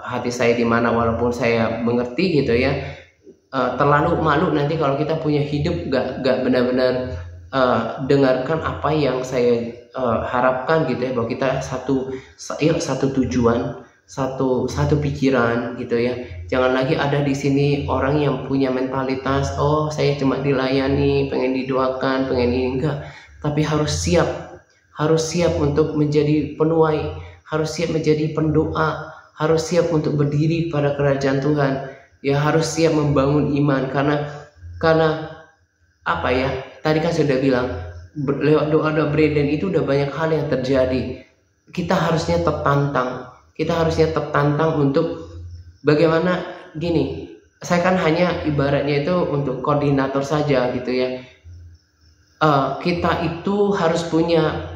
hati saya di mana, walaupun saya mengerti, gitu ya. Terlalu malu nanti kalau kita punya hidup nggak benar-benar dengarkan apa yang saya harapkan, gitu ya, bahwa kita satu tujuan, satu pikiran, gitu ya. Jangan lagi ada di sini orang yang punya mentalitas oh saya cuma dilayani, pengen didoakan, pengen ini, enggak. Tapi harus siap untuk menjadi penuai, harus siap menjadi pendoa, harus siap untuk berdiri pada kerajaan Tuhan, ya, harus siap membangun iman, karena apa ya, tadi kan sudah bilang lewat doa Brandon itu udah banyak hal yang terjadi. Kita harusnya tertantang untuk bagaimana gini. Saya kan hanya ibaratnya itu untuk koordinator saja, gitu ya. Kita itu harus punya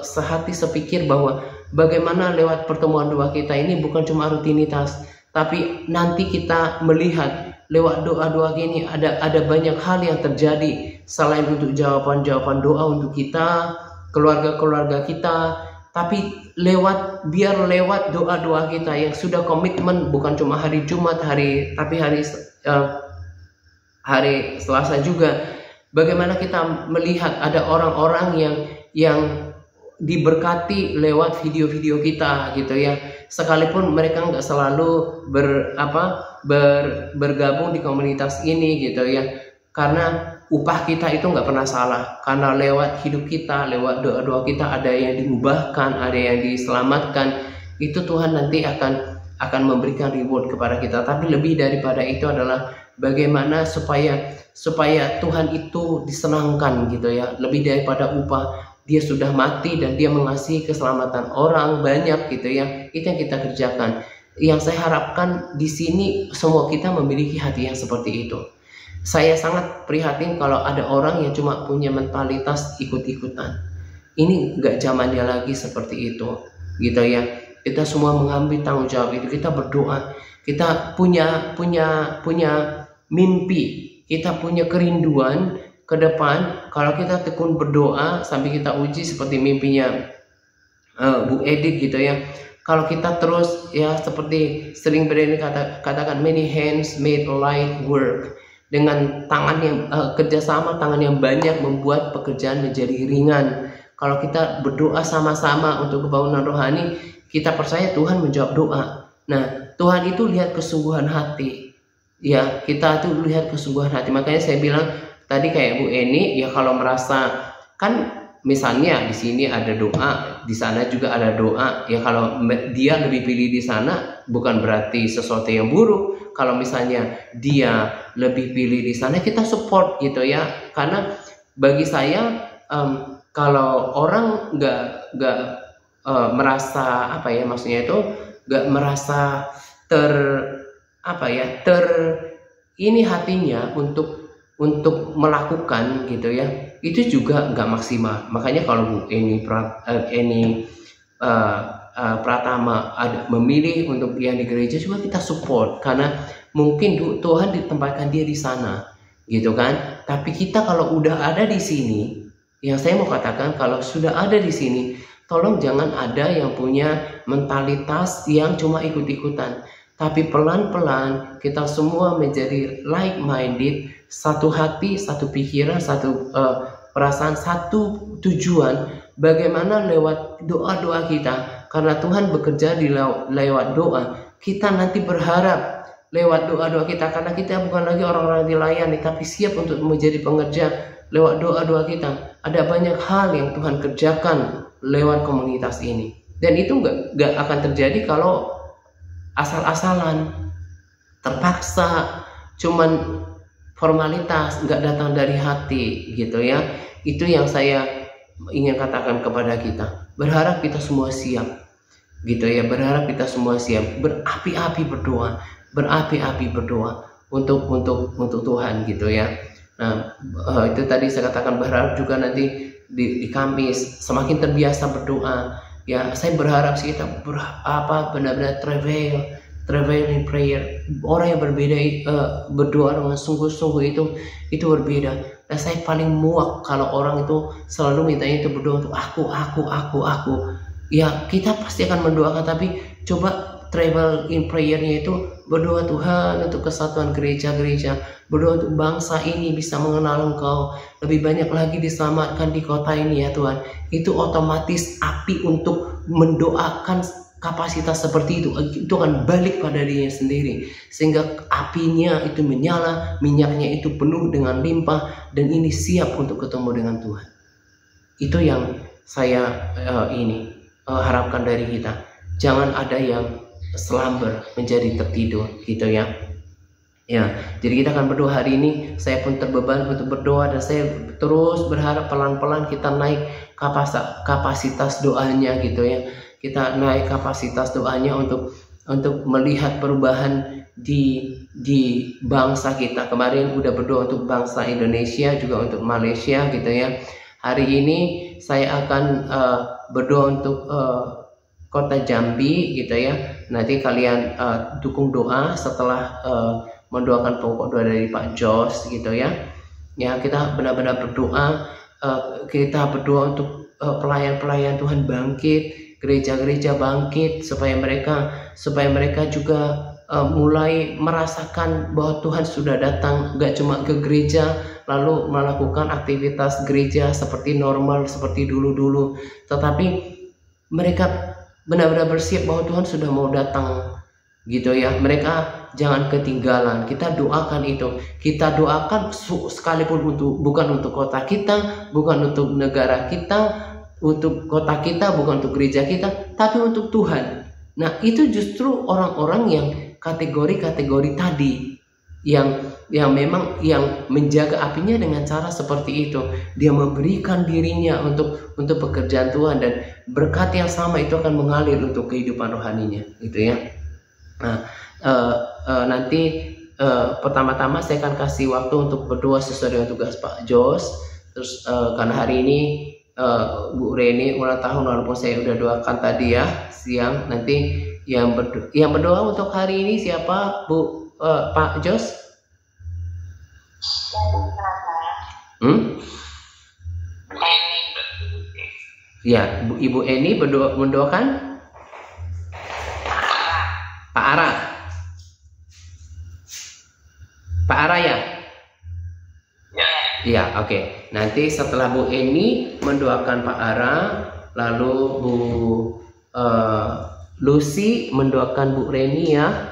sehati sepikir bahwa bagaimana lewat pertemuan doa kita ini bukan cuma rutinitas, tapi nanti kita melihat lewat doa-doa ini ada banyak hal yang terjadi selain untuk jawaban-jawaban doa untuk kita, keluarga-keluarga kita, tapi biar lewat doa-doa kita yang sudah komitmen, bukan cuma hari Jumat, tapi hari Selasa juga. Bagaimana kita melihat ada orang-orang yang diberkati lewat video-video kita gitu ya, sekalipun mereka nggak selalu bergabung di komunitas ini gitu ya, karena upah kita itu nggak pernah salah, karena lewat hidup kita, lewat doa-doa kita ada yang diubahkan, ada yang diselamatkan. Itu Tuhan nanti akan memberikan reward kepada kita. Tapi lebih daripada itu adalah bagaimana supaya Tuhan itu disenangkan gitu ya, lebih daripada upah. Dia sudah mati dan dia mengasihi keselamatan orang banyak gitu ya. Itu yang kita kerjakan. Yang saya harapkan di sini semua kita memiliki hati yang seperti itu. Saya sangat prihatin kalau ada orang yang cuma punya mentalitas ikut-ikutan. Ini nggak zamannya lagi seperti itu gitu ya. Kita semua mengambil tanggung jawab itu. Kita berdoa. Kita punya mimpi. Kita punya kerinduan ke depan. Kalau kita tekun berdoa sampai kita uji seperti mimpinya Bu Edith gitu ya, kalau kita terus ya seperti sering Bereni katakan, many hands made light work, dengan tangan yang kerjasama, tangan yang banyak membuat pekerjaan menjadi ringan. Kalau kita berdoa sama-sama untuk kebangunan rohani, kita percaya Tuhan menjawab doa. Nah, Tuhan itu lihat kesungguhan hati ya, kita tuh lihat kesungguhan hati. Makanya saya bilang tadi kayak Bu Eni ya, kalau merasa kan misalnya di sini ada doa, di sana juga ada doa ya, kalau dia lebih pilih di sana bukan berarti sesuatu yang buruk. Kalau misalnya dia lebih pilih di sana, kita support gitu ya. Karena bagi saya kalau orang nggak merasa maksudnya itu nggak merasa ini hatinya untuk melakukan gitu ya, itu juga nggak maksimal. Makanya kalau Bu Eni Pratama memilih untuk yang di gereja juga kita support, karena mungkin Tuhan ditempatkan dia di sana gitu kan. Tapi kita kalau udah ada di sini, yang saya mau katakan, kalau sudah ada di sini, tolong jangan ada yang punya mentalitas yang cuma ikut-ikutan. Tapi pelan-pelan kita semua menjadi like-minded, satu hati, satu pikiran, satu perasaan, satu tujuan. Bagaimana lewat doa-doa kita, karena Tuhan bekerja lewat doa. Kita nanti berharap lewat doa-doa kita, karena kita bukan lagi orang-orang dilayani, tapi siap untuk menjadi pengerja lewat doa-doa kita. Ada banyak hal yang Tuhan kerjakan lewat komunitas ini, dan itu nggak akan terjadi kalau asal-asalan, terpaksa, cuman formalitas, nggak datang dari hati gitu ya. Itu yang saya ingin katakan kepada kita. Berharap kita semua siap gitu ya, berharap kita semua siap berapi-api berdoa untuk Tuhan gitu ya. Nah, itu tadi saya katakan, berharap juga nanti di Kamis semakin terbiasa berdoa. Ya, saya berharap sih kita benar-benar travail in prayer. Orang yang berbeda berdoa dengan sungguh-sungguh itu berbeda. Dan saya paling muak kalau orang itu selalu mintanya itu berdoa untuk aku. Ya, kita pasti akan mendoakan, tapi coba travel in prayer-nya itu berdoa Tuhan untuk kesatuan gereja-gereja, berdoa untuk bangsa ini bisa mengenal Engkau, lebih banyak lagi diselamatkan di kota ini ya Tuhan. Itu otomatis api untuk mendoakan kapasitas seperti itu akan balik pada dirinya sendiri, sehingga apinya itu menyala, minyaknya itu penuh dengan limpah, dan ini siap untuk ketemu dengan Tuhan. Itu yang saya harapkan dari kita. Jangan ada yang slumber, menjadi tertidur gitu ya. Ya, jadi kita akan berdoa hari ini. Saya pun terbeban untuk berdoa, dan saya terus berharap pelan-pelan kita naik kapasitas doanya gitu ya. Kita naik kapasitas doanya untuk melihat perubahan di bangsa kita. Kemarin udah berdoa untuk bangsa Indonesia, juga untuk Malaysia gitu ya. Hari ini saya akan berdoa untuk kota Jambi gitu ya. Nanti kalian dukung doa setelah mendoakan pokok doa dari Pak Jos gitu ya. Ya, kita benar-benar berdoa. Kita berdoa untuk pelayan-pelayan Tuhan bangkit gereja-gereja bangkit, supaya mereka juga mulai merasakan bahwa Tuhan sudah datang, gak cuma ke gereja lalu melakukan aktivitas gereja seperti normal, seperti dulu-dulu, tetapi mereka benar-benar bersiap bahwa Tuhan sudah mau datang gitu ya. Mereka jangan ketinggalan. Kita doakan itu. Kita doakan sekalipun bukan untuk kota kita, bukan untuk negara kita, untuk kota kita, bukan untuk gereja kita, tapi untuk Tuhan. Nah, itu justru orang-orang yang kategori-kategori tadi yang memang yang menjaga apinya dengan cara seperti itu. Dia memberikan dirinya untuk pekerjaan Tuhan, dan berkat yang sama itu akan mengalir untuk kehidupan rohaninya gitu ya. Nah, nanti pertama-tama saya akan kasih waktu untuk berdoa sesuai dengan tugas Pak Jos. Terus karena hari ini Bu Reni ulang tahun, walaupun saya udah doakan tadi ya siang, nanti yang berdoa untuk hari ini siapa Bu? Pak Jos? Ya, Ibu Eni mendoakan Pak Ara. Pak Ara ya? Ya, oke. Nanti setelah Bu Eni mendoakan Pak Ara, lalu Bu Lucy mendoakan Bu Reni ya.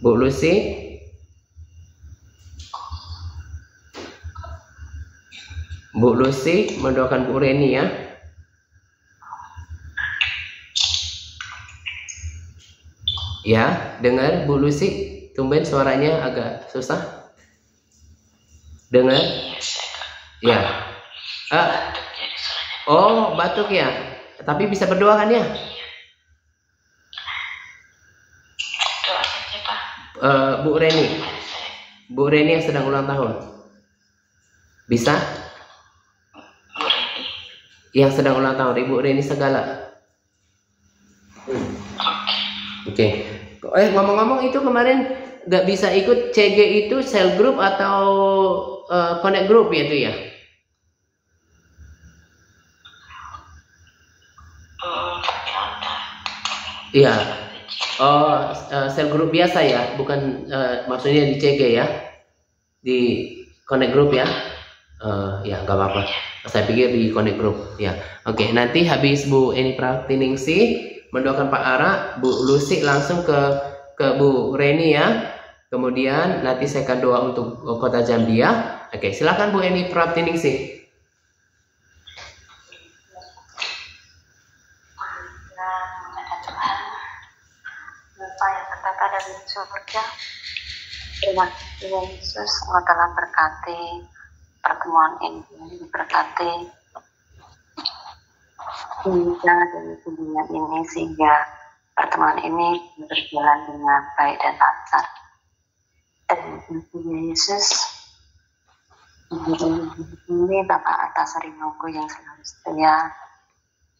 Bu Lucy. Bu Lucy mendoakan Bu Reni ya. Ya, dengar Bu Lucy? Tumben suaranya agak susah. Dengar? Ya. Oh, batuk ya. Tapi bisa berdoa kan ya? Bu Reni. Bu Reni yang sedang ulang tahun. Bisa? Yang sedang ulang tahun, Ibu Reni Segala. Oke. Ngomong-ngomong, itu kemarin nggak bisa ikut CG itu cell group atau connect group ya itu ya? Iya. Oh, cell group biasa ya, bukan maksudnya di CG ya, di connect group ya? Ya nggak apa-apa. Saya pikir di connect group ya. Oke, nanti habis Bu Eni Pratiningsih mendoakan Pak Ara, Bu Lucy langsung ke Bu Reni ya. Kemudian nanti saya akan doa untuk Kota Jambi ya. Oke, silakan Bu Eni Pratiningsih. Bapa yang berkata dari surga, terima kasih Yesus, Engkau telah berkati pertemuan ini, berkati hingga dari dunia ini, sehingga pertemuan ini berjalan dengan baik dan lancar. Terima kasih Yesus, ini Bapak atas rinduku yang selalu setia,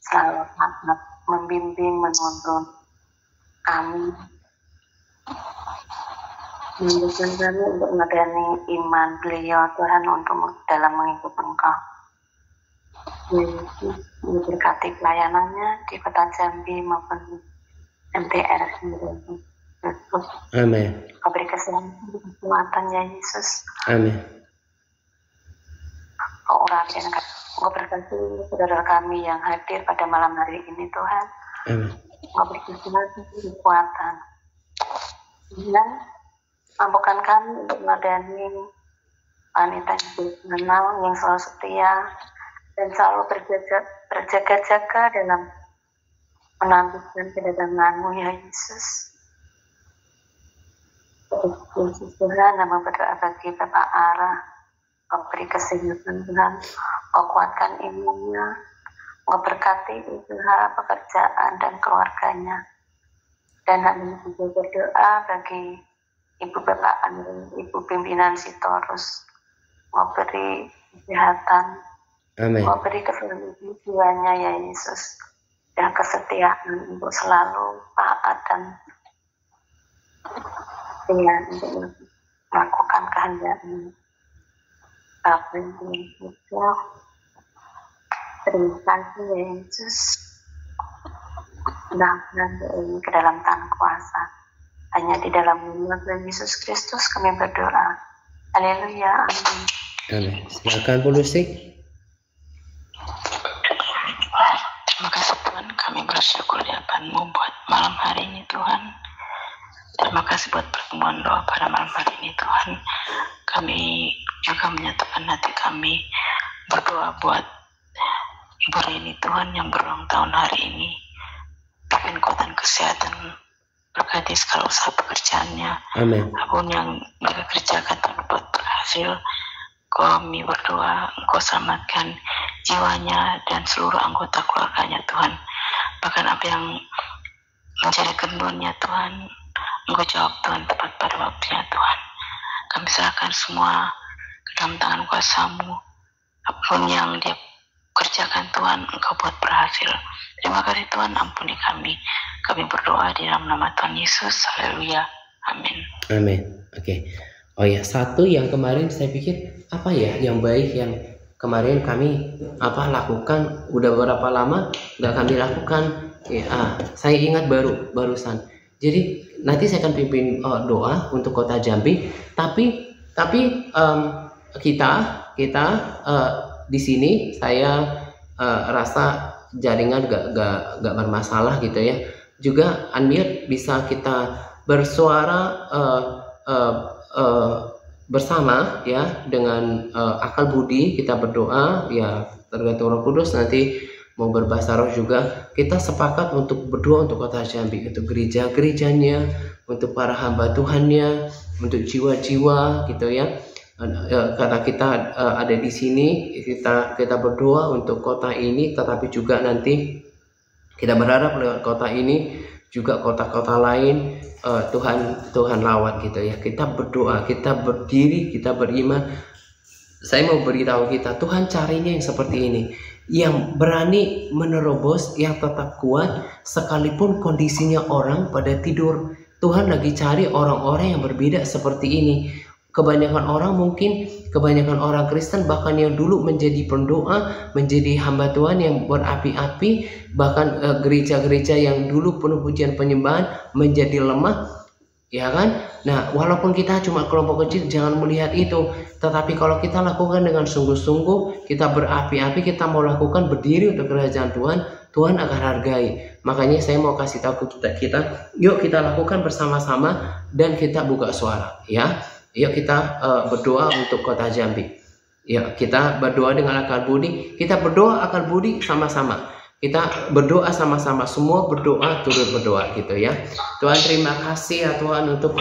selalu hangat membimbing, menuntun kami, mendukung kami untuk meladani iman beliau Tuhan untuk dalam mengikut Engkau. Yesus memberkati pelayanannya di Kota Jambi maupun MTR. Amin. Kau beri kesehatan ya Yesus. Amin. Kau urapi dan Kau berkati saudara kami yang hadir pada malam hari ini Tuhan. Amin. Kau beri kekuatan dan mampukan kami untuk meladani wanita yang selalu setia dan selalu berjaga-jaga dalam menantikan kedatangan-Mu ya Yesus. Yesus Tuhan, nama berdoa bagi Bapak Ara, Kau beri kesehatan Tuhan, Kau kuatkan imannya, Kau berkati usaha pekerjaan dan keluarganya. Dan kami juga berdoa bagi Ibu Bapak Andri, Ibu Pimpinan Sitorus, Kau beri kesehatan, Amin. Kau beri keselamatan jiwanya ya Yesus, dan kesetiaan untuk selalu taat dan setia untuk melakukan kehendak-Mu. Bapa yang di surga, Terima kasih Yesus. Dalam ini ke dalam tangan kuasa. Hanya di dalam nama Tuhan Yesus Kristus kami berdoa. Haleluya. Amin. Amin. Silakan Bu Lucy. Terima kasih Tuhan, kami bersyukur di hadapan-Mu buat malam hari ini Tuhan. Terima kasih buat pertemuan doa pada malam hari ini Tuhan. Kami juga menyatakan hati kami berdoa buat Ibu Rini Tuhan yang berulang tahun hari ini. Pimpin kekuatan kesehatan, berkati segala usaha pekerjaannya. Amin. Apapun yang mereka kerjakan Tuhan buat berhasil. Kami berdoa Engkau selamatkan jiwanya dan seluruh anggota keluarganya Tuhan. Bahkan apa yang menjadi kendunnya Tuhan, Engkau jawab Tuhan tepat pada waktunya Tuhan. Kami serahkan semua ke dalam tangan kuasa-Mu. Apapun yang dia kerjakan Tuhan, Engkau buat berhasil. Terima kasih Tuhan, ampuni kami. Kami berdoa di dalam nama Tuhan Yesus. Haleluya. Amin. Amin. Oke. Oh ya, satu yang kemarin saya pikir apa ya yang baik yang kemarin kami lakukan, udah berapa lama nggak kami lakukan. Ya, saya ingat barusan. Jadi nanti saya akan pimpin doa untuk Kota Jambi. Tapi kita di sini saya rasa jaringan gak bermasalah gitu ya. Juga unmute bisa kita bersuara bersama ya dengan akal budi kita berdoa ya, tergantung Roh Kudus nanti mau berbahasa roh juga. Kita sepakat untuk berdoa untuk Kota Jambi, untuk gereja-gerejanya, untuk para hamba Tuhannya, untuk jiwa-jiwa gitu ya. Karena kita ada di sini, kita berdoa untuk kota ini, tetapi juga nanti kita berharap lewat kota ini juga kota-kota lain Tuhan lawat gitu ya. Kita berdoa, kita berdiri, kita beriman. Saya mau beritahu kita, Tuhan carinya yang seperti ini, yang berani menerobos, yang tetap kuat sekalipun kondisinya orang pada tidur. Tuhan lagi cari orang-orang yang berbeda seperti ini. Kebanyakan orang Kristen bahkan yang dulu menjadi pendoa, menjadi hamba Tuhan yang berapi-api, bahkan gereja-gereja yang dulu penuh pujian penyembahan menjadi lemah, ya kan? Nah, walaupun kita cuma kelompok kecil, jangan melihat itu. Tetapi kalau kita lakukan dengan sungguh-sungguh, kita berapi-api, kita mau lakukan berdiri untuk kerajaan Tuhan, Tuhan akan hargai. Makanya saya mau kasih tahu kita, yuk kita lakukan bersama-sama dan kita buka suara, ya. Yuk kita berdoa untuk Kota Jambi. Yuk kita berdoa dengan akal budi. Kita berdoa akal budi sama-sama. Kita berdoa sama-sama. Semua berdoa, turut berdoa gitu ya. Tuhan terima kasih ya Tuhan untuk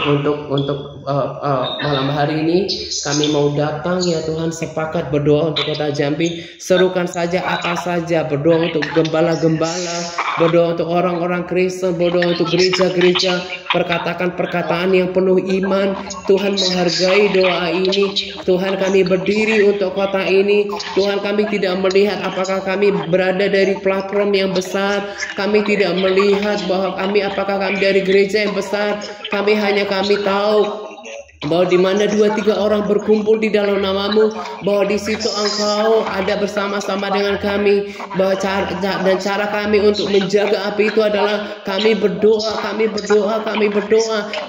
malam hari ini kami mau datang ya Tuhan, sepakat berdoa untuk Kota Jambi. Serukan saja apa saja, berdoa untuk gembala-gembala, berdoa untuk orang-orang Kristen, berdoa untuk gereja-gereja, perkatakan perkataan yang penuh iman. Tuhan menghargai doa ini. Tuhan kami berdiri untuk kota ini. Tuhan kami tidak melihat apakah kami berada dari platform yang besar. Kami tidak melihat bahwa apakah kami dari gereja yang besar. Kami tahu bahwa di mana 2-3 orang berkumpul di dalam namamu, bahwa di situ Engkau ada bersama-sama dengan kami, bahwa cara kami untuk menjaga api itu adalah kami berdoa,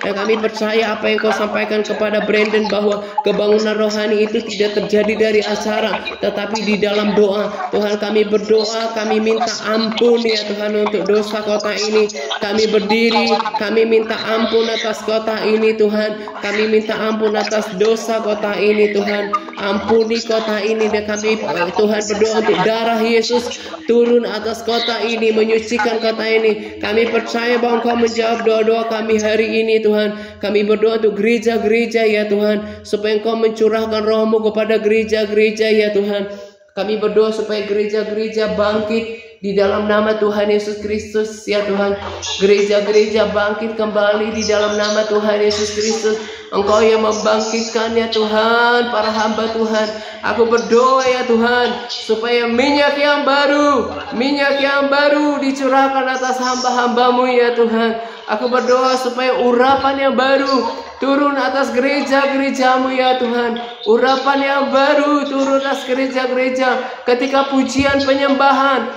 dan kami percaya apa yang Kau sampaikan kepada Brandon, bahwa kebangunan rohani itu tidak terjadi dari acara, tetapi di dalam doa. Tuhan kami berdoa, kami minta ampun ya Tuhan untuk dosa kota ini. Kami berdiri, kami minta ampun atas kota ini Tuhan. Kami minta ampun atas dosa kota ini Tuhan. Ampuni kota ini, dan kami Tuhan berdoa untuk darah Yesus turun atas kota ini, menyucikan kota ini. Kami percaya bahwa Engkau menjawab doa-doa kami hari ini Tuhan. Kami berdoa untuk gereja-gereja ya Tuhan, supaya Engkau mencurahkan roh-Mu kepada gereja-gereja ya Tuhan. Kami berdoa supaya gereja-gereja bangkit di dalam nama Tuhan Yesus Kristus ya Tuhan. Gereja-gereja bangkit kembali di dalam nama Tuhan Yesus Kristus. Engkau yang membangkitkan ya Tuhan para hamba Tuhan. Aku berdoa ya Tuhan supaya minyak yang baru dicurahkan atas hamba-hambamu ya Tuhan. Aku berdoa supaya urapan yang baru turun atas gereja-gerejamu ya Tuhan. Urapan yang baru turun atas gereja-gereja. Ketika pujian penyembahan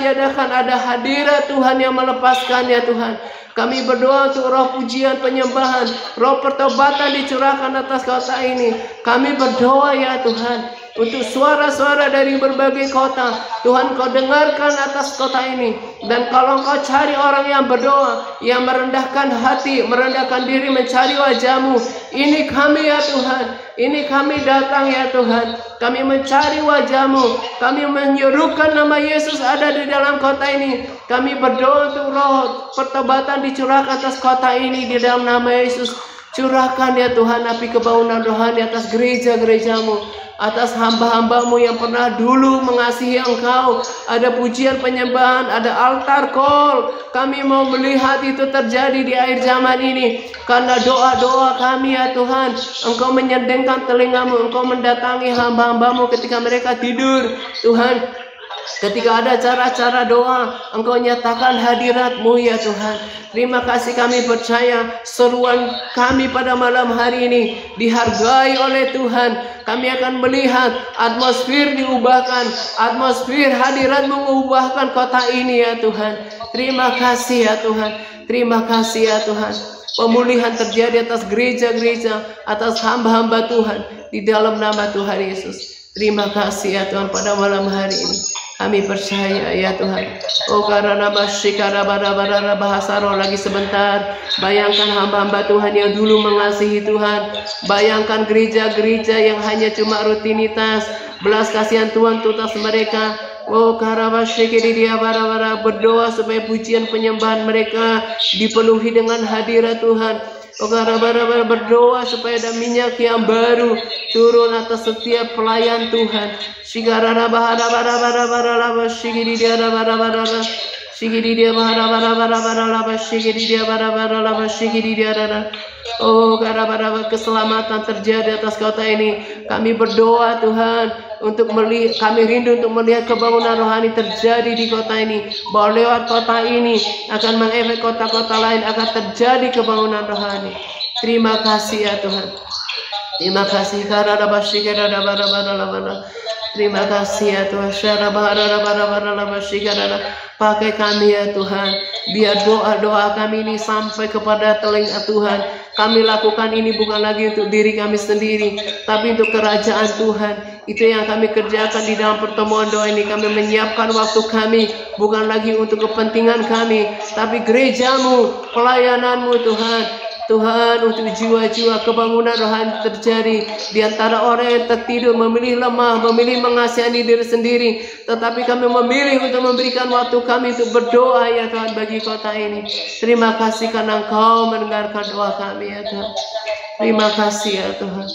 diadakan, ada hadirat Tuhan yang melepaskan ya Tuhan. Kami berdoa untuk roh pujian penyembahan, roh pertobatan dicurahkan atas kota ini. Kami berdoa ya Tuhan, untuk suara-suara dari berbagai kota. Tuhan, Kau dengarkan atas kota ini. Dan kalau Kau cari orang yang berdoa, yang merendahkan hati, merendahkan diri, mencari wajah-Mu, ini kami ya Tuhan. Ini kami datang ya Tuhan. Kami mencari wajah-Mu. Kami menyerukan nama Yesus ada di dalam kota ini. Kami berdoa untuk roh pertobatan dicurahkan atas kota ini di dalam nama Yesus. Curahkan ya Tuhan api kebangunan rohani atas gereja-gerejamu, atas hamba-hambamu yang pernah dulu mengasihi Engkau. Ada pujian penyembahan, ada altar call. Kami mau melihat itu terjadi di akhir zaman ini. Karena doa-doa kami ya Tuhan, Engkau menyedengkan telingamu, Engkau mendatangi hamba-hambamu ketika mereka tidur. Tuhan, ketika ada cara-cara doa, Engkau nyatakan hadirat-Mu ya Tuhan. Terima kasih, kami percaya seruan kami pada malam hari ini dihargai oleh Tuhan. Kami akan melihat atmosfer diubahkan, atmosfer hadirat mengubahkan kota ini ya Tuhan. Terima kasih ya Tuhan. Terima kasih ya Tuhan. Pemulihan terjadi atas gereja-gereja, atas hamba-hamba Tuhan di dalam nama Tuhan Yesus. Terima kasih ya Tuhan pada malam hari ini. Kami percaya ya Tuhan. Oh karena bahasa roh lagi sebentar. Bayangkan hamba-hamba Tuhan yang dulu mengasihi Tuhan. Bayangkan gereja-gereja yang hanya cuma rutinitas. Belas kasihan Tuhan tutas mereka. Oh karabashikiri dia bara-bara, berdoa supaya pujian penyembahan mereka dipenuhi dengan hadirat Tuhan. Oh karabara berdoa supaya ada minyak yang baru turun atas setiap pelayan Tuhan. Shigarara bahara bara bara bara laba shigiri dia bara bara shigiri dia bara bara bara bara laba shigiri dia bara bara laba shigiri dia bara. Oh karabara keselamatan terjadi atas kota ini. Kami berdoa Tuhan untuk melihat, kami rindu untuk melihat kebangunan rohani terjadi di kota ini. Bahwa lewat kota ini akan mengefek kota-kota lain, akan terjadi kebangunan rohani. Terima kasih ya Tuhan. Terima kasih karena terima kasih ya Tuhan. Pakai kami ya Tuhan. Biar doa-doa kami ini sampai kepada telinga Tuhan. Kami lakukan ini bukan lagi untuk diri kami sendiri, tapi untuk kerajaan Tuhan. Itu yang kami kerjakan di dalam pertemuan doa ini. Kami menyiapkan waktu kami bukan lagi untuk kepentingan kami, tapi gerejamu, pelayananmu Tuhan. Tuhan, untuk jiwa-jiwa kebangunan rohani terjadi di antara orang yang tertidur, memilih lemah, memilih mengasihani diri sendiri, tetapi kami memilih untuk memberikan waktu kami untuk berdoa ya Tuhan bagi kota ini. Terima kasih karena Engkau mendengarkan doa kami ya Tuhan. Terima kasih ya Tuhan.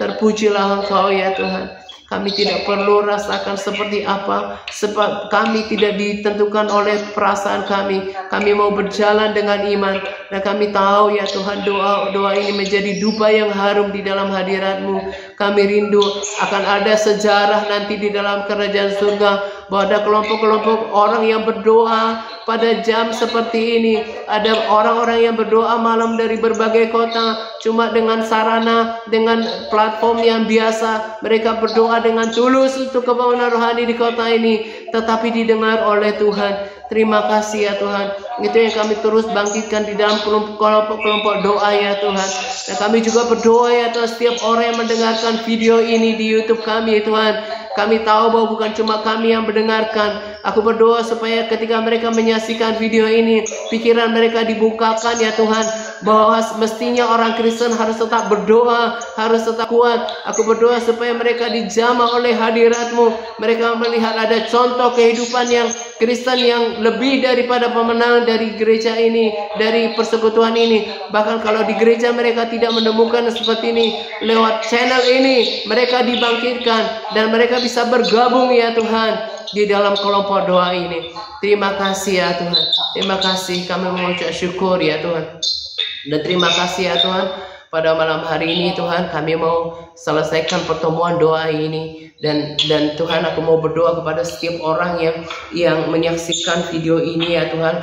Terpujilah Engkau ya Tuhan. Kami tidak perlu rasakan seperti apa, sebab kami tidak ditentukan oleh perasaan kami. Kami mau berjalan dengan iman, dan kami tahu ya Tuhan, doa ini menjadi dupa yang harum di dalam hadirat-Mu. Kami rindu akan ada sejarah nanti di dalam kerajaan surga, bahwa ada kelompok-kelompok orang yang berdoa pada jam seperti ini. Ada orang-orang yang berdoa malam dari berbagai kota, cuma dengan sarana, dengan platform yang biasa. Mereka berdoa dengan tulus untuk kebangunan rohani di kota ini, tetapi didengar oleh Tuhan. Terima kasih ya Tuhan. Itu yang kami terus bangkitkan di dalam kelompok-kelompok doa ya Tuhan. Dan kami juga berdoa ya Tuhan, setiap orang yang mendengarkan video ini di YouTube kami ya Tuhan. Kami tahu bahwa bukan cuma kami yang mendengarkan. Aku berdoa supaya ketika mereka menyaksikan video ini, pikiran mereka dibukakan ya Tuhan, bahwa mestinya orang Kristen harus tetap berdoa, harus tetap kuat. Aku berdoa supaya mereka dijamah oleh hadirat-Mu. Mereka melihat ada contoh kehidupan yang Kristen yang lebih daripada pemenang dari gereja ini, dari persekutuan ini. Bahkan kalau di gereja mereka tidak menemukan seperti ini, lewat channel ini mereka dibangkitkan dan mereka bisa bergabung ya Tuhan di dalam kelompok doa ini. Terima kasih ya Tuhan. Terima kasih, kami mengucap syukur ya Tuhan. Dan terima kasih ya Tuhan, pada malam hari ini Tuhan, kami mau selesaikan pertemuan doa ini Dan Tuhan, aku mau berdoa kepada setiap orang yang menyaksikan video ini ya Tuhan.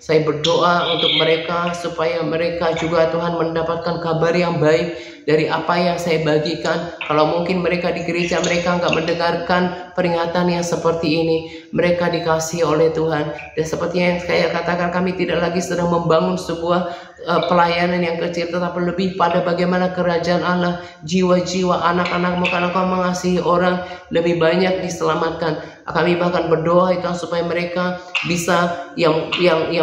Saya berdoa untuk mereka supaya mereka juga Tuhan mendapatkan kabar yang baik dari apa yang saya bagikan. Kalau mungkin mereka di gereja mereka nggak mendengarkan peringatan yang seperti ini, mereka dikasihi oleh Tuhan. Dan seperti yang saya katakan, kami tidak lagi sedang membangun sebuah pelayanan yang kecil, tetapi lebih pada bagaimana kerajaan Allah, jiwa-jiwa anak-anakmu, karena Kau mengasihi orang, lebih banyak diselamatkan. Kami bahkan berdoa itu supaya mereka bisa yang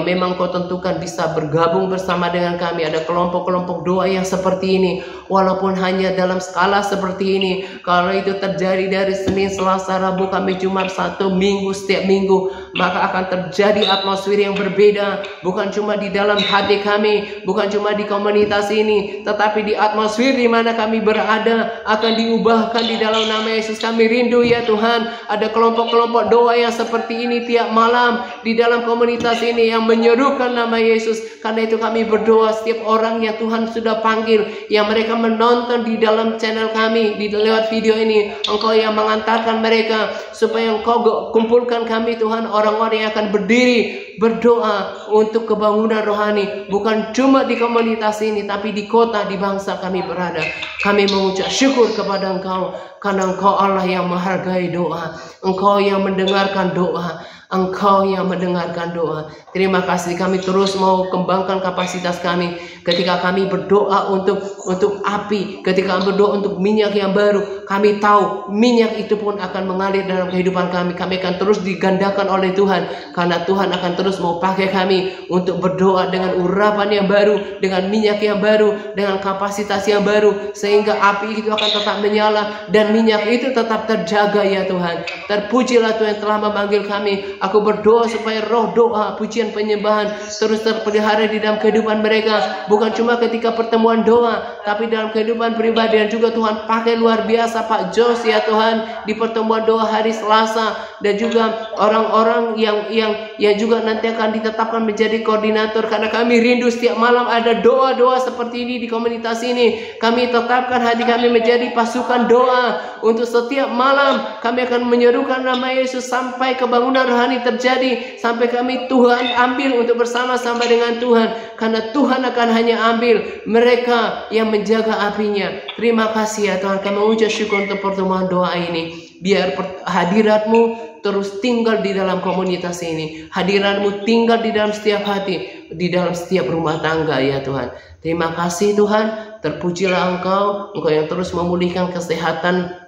memang Kau tentukan bisa bergabung bersama dengan kami. Ada kelompok-kelompok doa yang seperti ini, walaupun hanya dalam skala seperti ini. Kalau itu terjadi dari Senin, Selasa, Rabu, Kamis, Jumat, Sabtu, Minggu, setiap minggu, maka akan terjadi atmosfer yang berbeda. Bukan cuma di dalam hati kami, bukan cuma di komunitas ini, tetapi di atmosfer di mana kami berada akan diubahkan di dalam nama Yesus. Kami rindu ya Tuhan, ada kelompok-kelompok doa yang seperti ini tiap malam di dalam komunitas ini yang menyerukan nama Yesus. Karena itu kami berdoa setiap orang yang Tuhan sudah panggil, yang mereka menonton di dalam channel kami, lewat video ini, Engkau yang mengantarkan mereka, supaya Engkau kumpulkan kami Tuhan, orang-orang yang akan berdiri berdoa untuk kebangunan rohani, bukan cuma di komunitas ini, tapi di kota, di bangsa kami berada. Kami mengucap syukur kepada Engkau, karena Engkau Allah yang menghargai doa, Engkau yang mendengarkan doa, Engkau yang mendengarkan doa. Terima kasih. Kami terus mau kembangkan kapasitas kami. Ketika kami berdoa untuk api, ketika kami berdoa untuk minyak yang baru, kami tahu minyak itu pun akan mengalir dalam kehidupan kami. Kami akan terus digandakan oleh Tuhan, karena Tuhan akan terus mau pakai kami untuk berdoa dengan urapan yang baru, dengan minyak yang baru, dengan kapasitas yang baru, sehingga api itu akan tetap menyala dan minyak itu tetap terjaga ya Tuhan. Terpujilah Tuhan yang telah memanggil kami. Aku berdoa supaya roh doa, pujian, penyembahan terus terpelihara di dalam kehidupan mereka. Bukan cuma ketika pertemuan doa, tapi dalam kehidupan pribadi. Dan juga Tuhan pakai luar biasa Pak Jos ya Tuhan, di pertemuan doa hari Selasa. Dan juga orang-orang yang juga nanti akan ditetapkan menjadi koordinator. Karena kami rindu setiap malam ada doa-doa seperti ini di komunitas ini. Kami tetapkan hati kami menjadi pasukan doa. Untuk setiap malam kami akan menyerukan nama Yesus sampai kebangunan rohani terjadi, sampai kami Tuhan ambil untuk bersama-sama dengan Tuhan. Karena Tuhan akan hanya ambil mereka yang menjaga apinya. Terima kasih ya Tuhan. Kami mengucap syukur untuk pertemuan doa ini. Biar hadirat-Mu terus tinggal di dalam komunitas ini. Hadirat-Mu tinggal di dalam setiap hati, di dalam setiap rumah tangga ya Tuhan. Terima kasih Tuhan. Terpujilah Engkau yang terus memulihkan kesehatan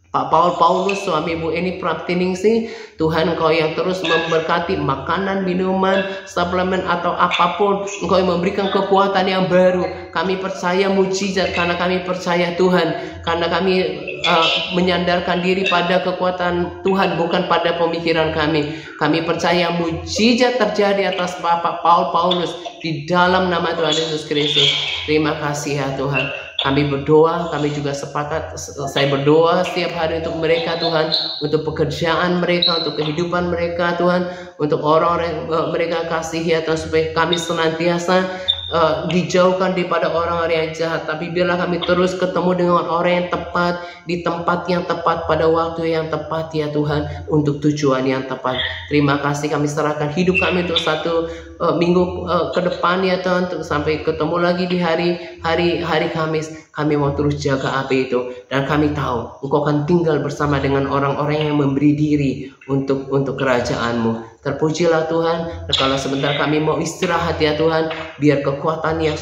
Pak Paulus, suami Bu Eni Praptiningsih. Tuhan, Engkau yang terus memberkati makanan, minuman, suplemen atau apapun. Engkau yang memberikan kekuatan yang baru. Kami percaya mujizat karena kami percaya Tuhan. Karena kami menyandarkan diri pada kekuatan Tuhan, bukan pada pemikiran kami. Kami percaya mujizat terjadi atas Bapak Paulus di dalam nama Tuhan Yesus Kristus. Terima kasih ya Tuhan. Kami berdoa, kami juga sepakat, saya berdoa setiap hari untuk mereka Tuhan, untuk pekerjaan mereka, untuk kehidupan mereka Tuhan, untuk orang-orang yang mereka kasihi ya Tuhan, supaya kami senantiasa dijauhkan daripada orang-orang yang jahat. Tapi biarlah kami terus ketemu dengan orang yang tepat, di tempat yang tepat, pada waktu yang tepat ya Tuhan, untuk tujuan yang tepat. Terima kasih. Kami serahkan hidup kami untuk satu minggu ke depan ya Tuhan, untuk sampai ketemu lagi di hari Kamis. Kami mau terus jaga api itu, dan kami tahu Engkau akan tinggal bersama dengan orang-orang yang memberi diri untuk kerajaan-Mu. Terpujilah Tuhan. Dan kalau sebentar kami mau istirahat ya Tuhan, biar kekuatan yang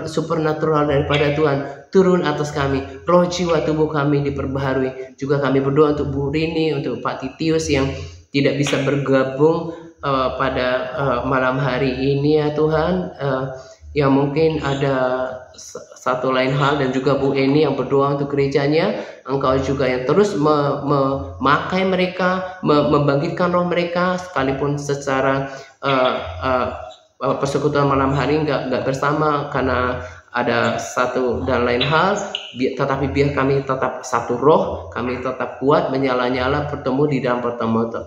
supernatural daripada Tuhan turun atas kami. Roh, jiwa, tubuh kami diperbaharui. Juga kami berdoa untuk Bu Rini, untuk Pak Titius yang tidak bisa bergabung pada malam hari ini ya Tuhan. Ya mungkin ada satu lain hal, dan juga Bu Eni yang berdoa untuk gerejanya. Engkau juga yang terus memakai mereka, membangkitkan roh mereka, sekalipun secara persekutuan malam hari nggak bersama karena ada satu dan lain hal, tetapi biar kami tetap satu roh, kami tetap kuat menyala-nyala bertemu di dalam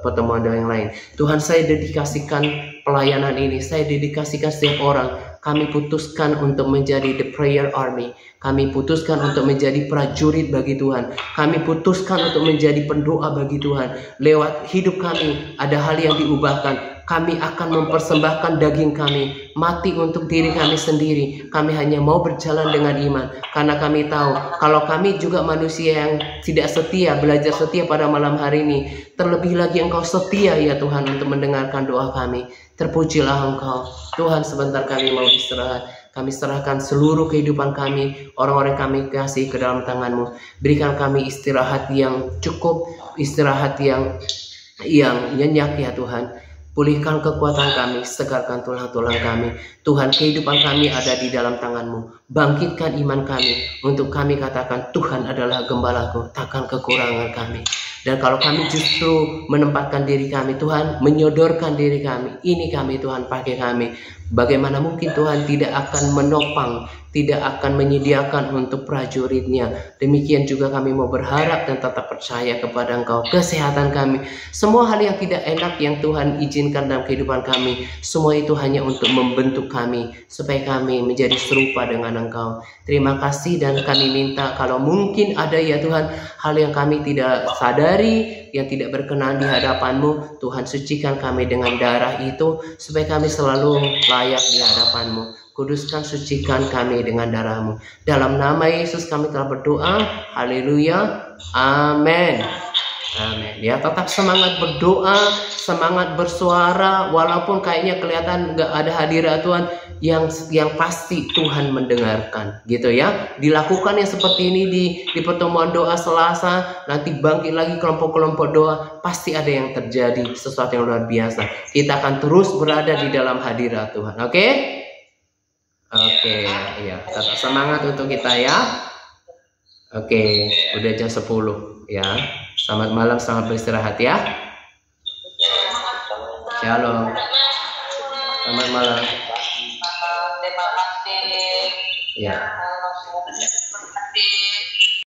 pertemuan yang lain. Tuhan, saya dedikasikan pelayanan ini, saya dedikasikan setiap orang. Kami putuskan untuk menjadi the prayer army. Kami putuskan untuk menjadi prajurit bagi Tuhan. Kami putuskan untuk menjadi pendoa bagi Tuhan. Lewat hidup kami ada hal yang diubahkan. Kami akan mempersembahkan daging kami, mati untuk diri kami sendiri. Kami hanya mau berjalan dengan iman, karena kami tahu kalau kami juga manusia yang tidak setia, belajar setia pada malam hari ini. Terlebih lagi Engkau setia ya Tuhan untuk mendengarkan doa kami. Terpujilah Engkau. Tuhan, sebentar kami mau istirahat. Kami serahkan seluruh kehidupan kami, orang-orang kami kasih ke dalam tangan-Mu. Berikan kami istirahat yang cukup, istirahat yang nyenyak ya Tuhan. Pulihkan kekuatan kami, segarkan tulang-tulang kami. Tuhan, kehidupan kami ada di dalam tangan-Mu. Bangkitkan iman kami untuk kami katakan Tuhan adalah gembalaku, takkan kekurangan kami. Dan kalau kami justru menempatkan diri kami, Tuhan menyodorkan diri kami, ini kami Tuhan, pakai kami. Bagaimana mungkin Tuhan tidak akan menopang, tidak akan menyediakan untuk prajuritnya. Demikian juga kami mau berharap dan tetap percaya kepada Engkau. Kesehatan kami, semua hal yang tidak enak yang Tuhan izinkan dalam kehidupan kami, semua itu hanya untuk membentuk kami, supaya kami menjadi serupa dengan Engkau. Terima kasih, dan kami minta kalau mungkin ada ya Tuhan, hal yang kami tidak sadari, yang tidak berkenan di hadapan-Mu, Tuhan sucikan kami dengan darah itu, supaya kami selalu layak di hadapan-Mu. Kuduskan, sucikan kami dengan darah-Mu. Dalam nama Yesus kami telah berdoa. Haleluya. Amin. Amin. Ya, tetap semangat berdoa, semangat bersuara, walaupun kayaknya kelihatan nggak ada hadirat Tuhan. Yang pasti Tuhan mendengarkan, gitu ya. Dilakukan yang seperti ini di pertemuan doa Selasa, nanti bangkit lagi kelompok-kelompok doa, pasti ada yang terjadi, sesuatu yang luar biasa. Kita akan terus berada di dalam hadirat Tuhan. Oke? Oke, ya. Tetap semangat untuk kita ya. Oke, udah jam 10 ya. Selamat malam, selamat beristirahat ya. Shalom. Selamat malam. Terima kasih. Ya. Terima kasih.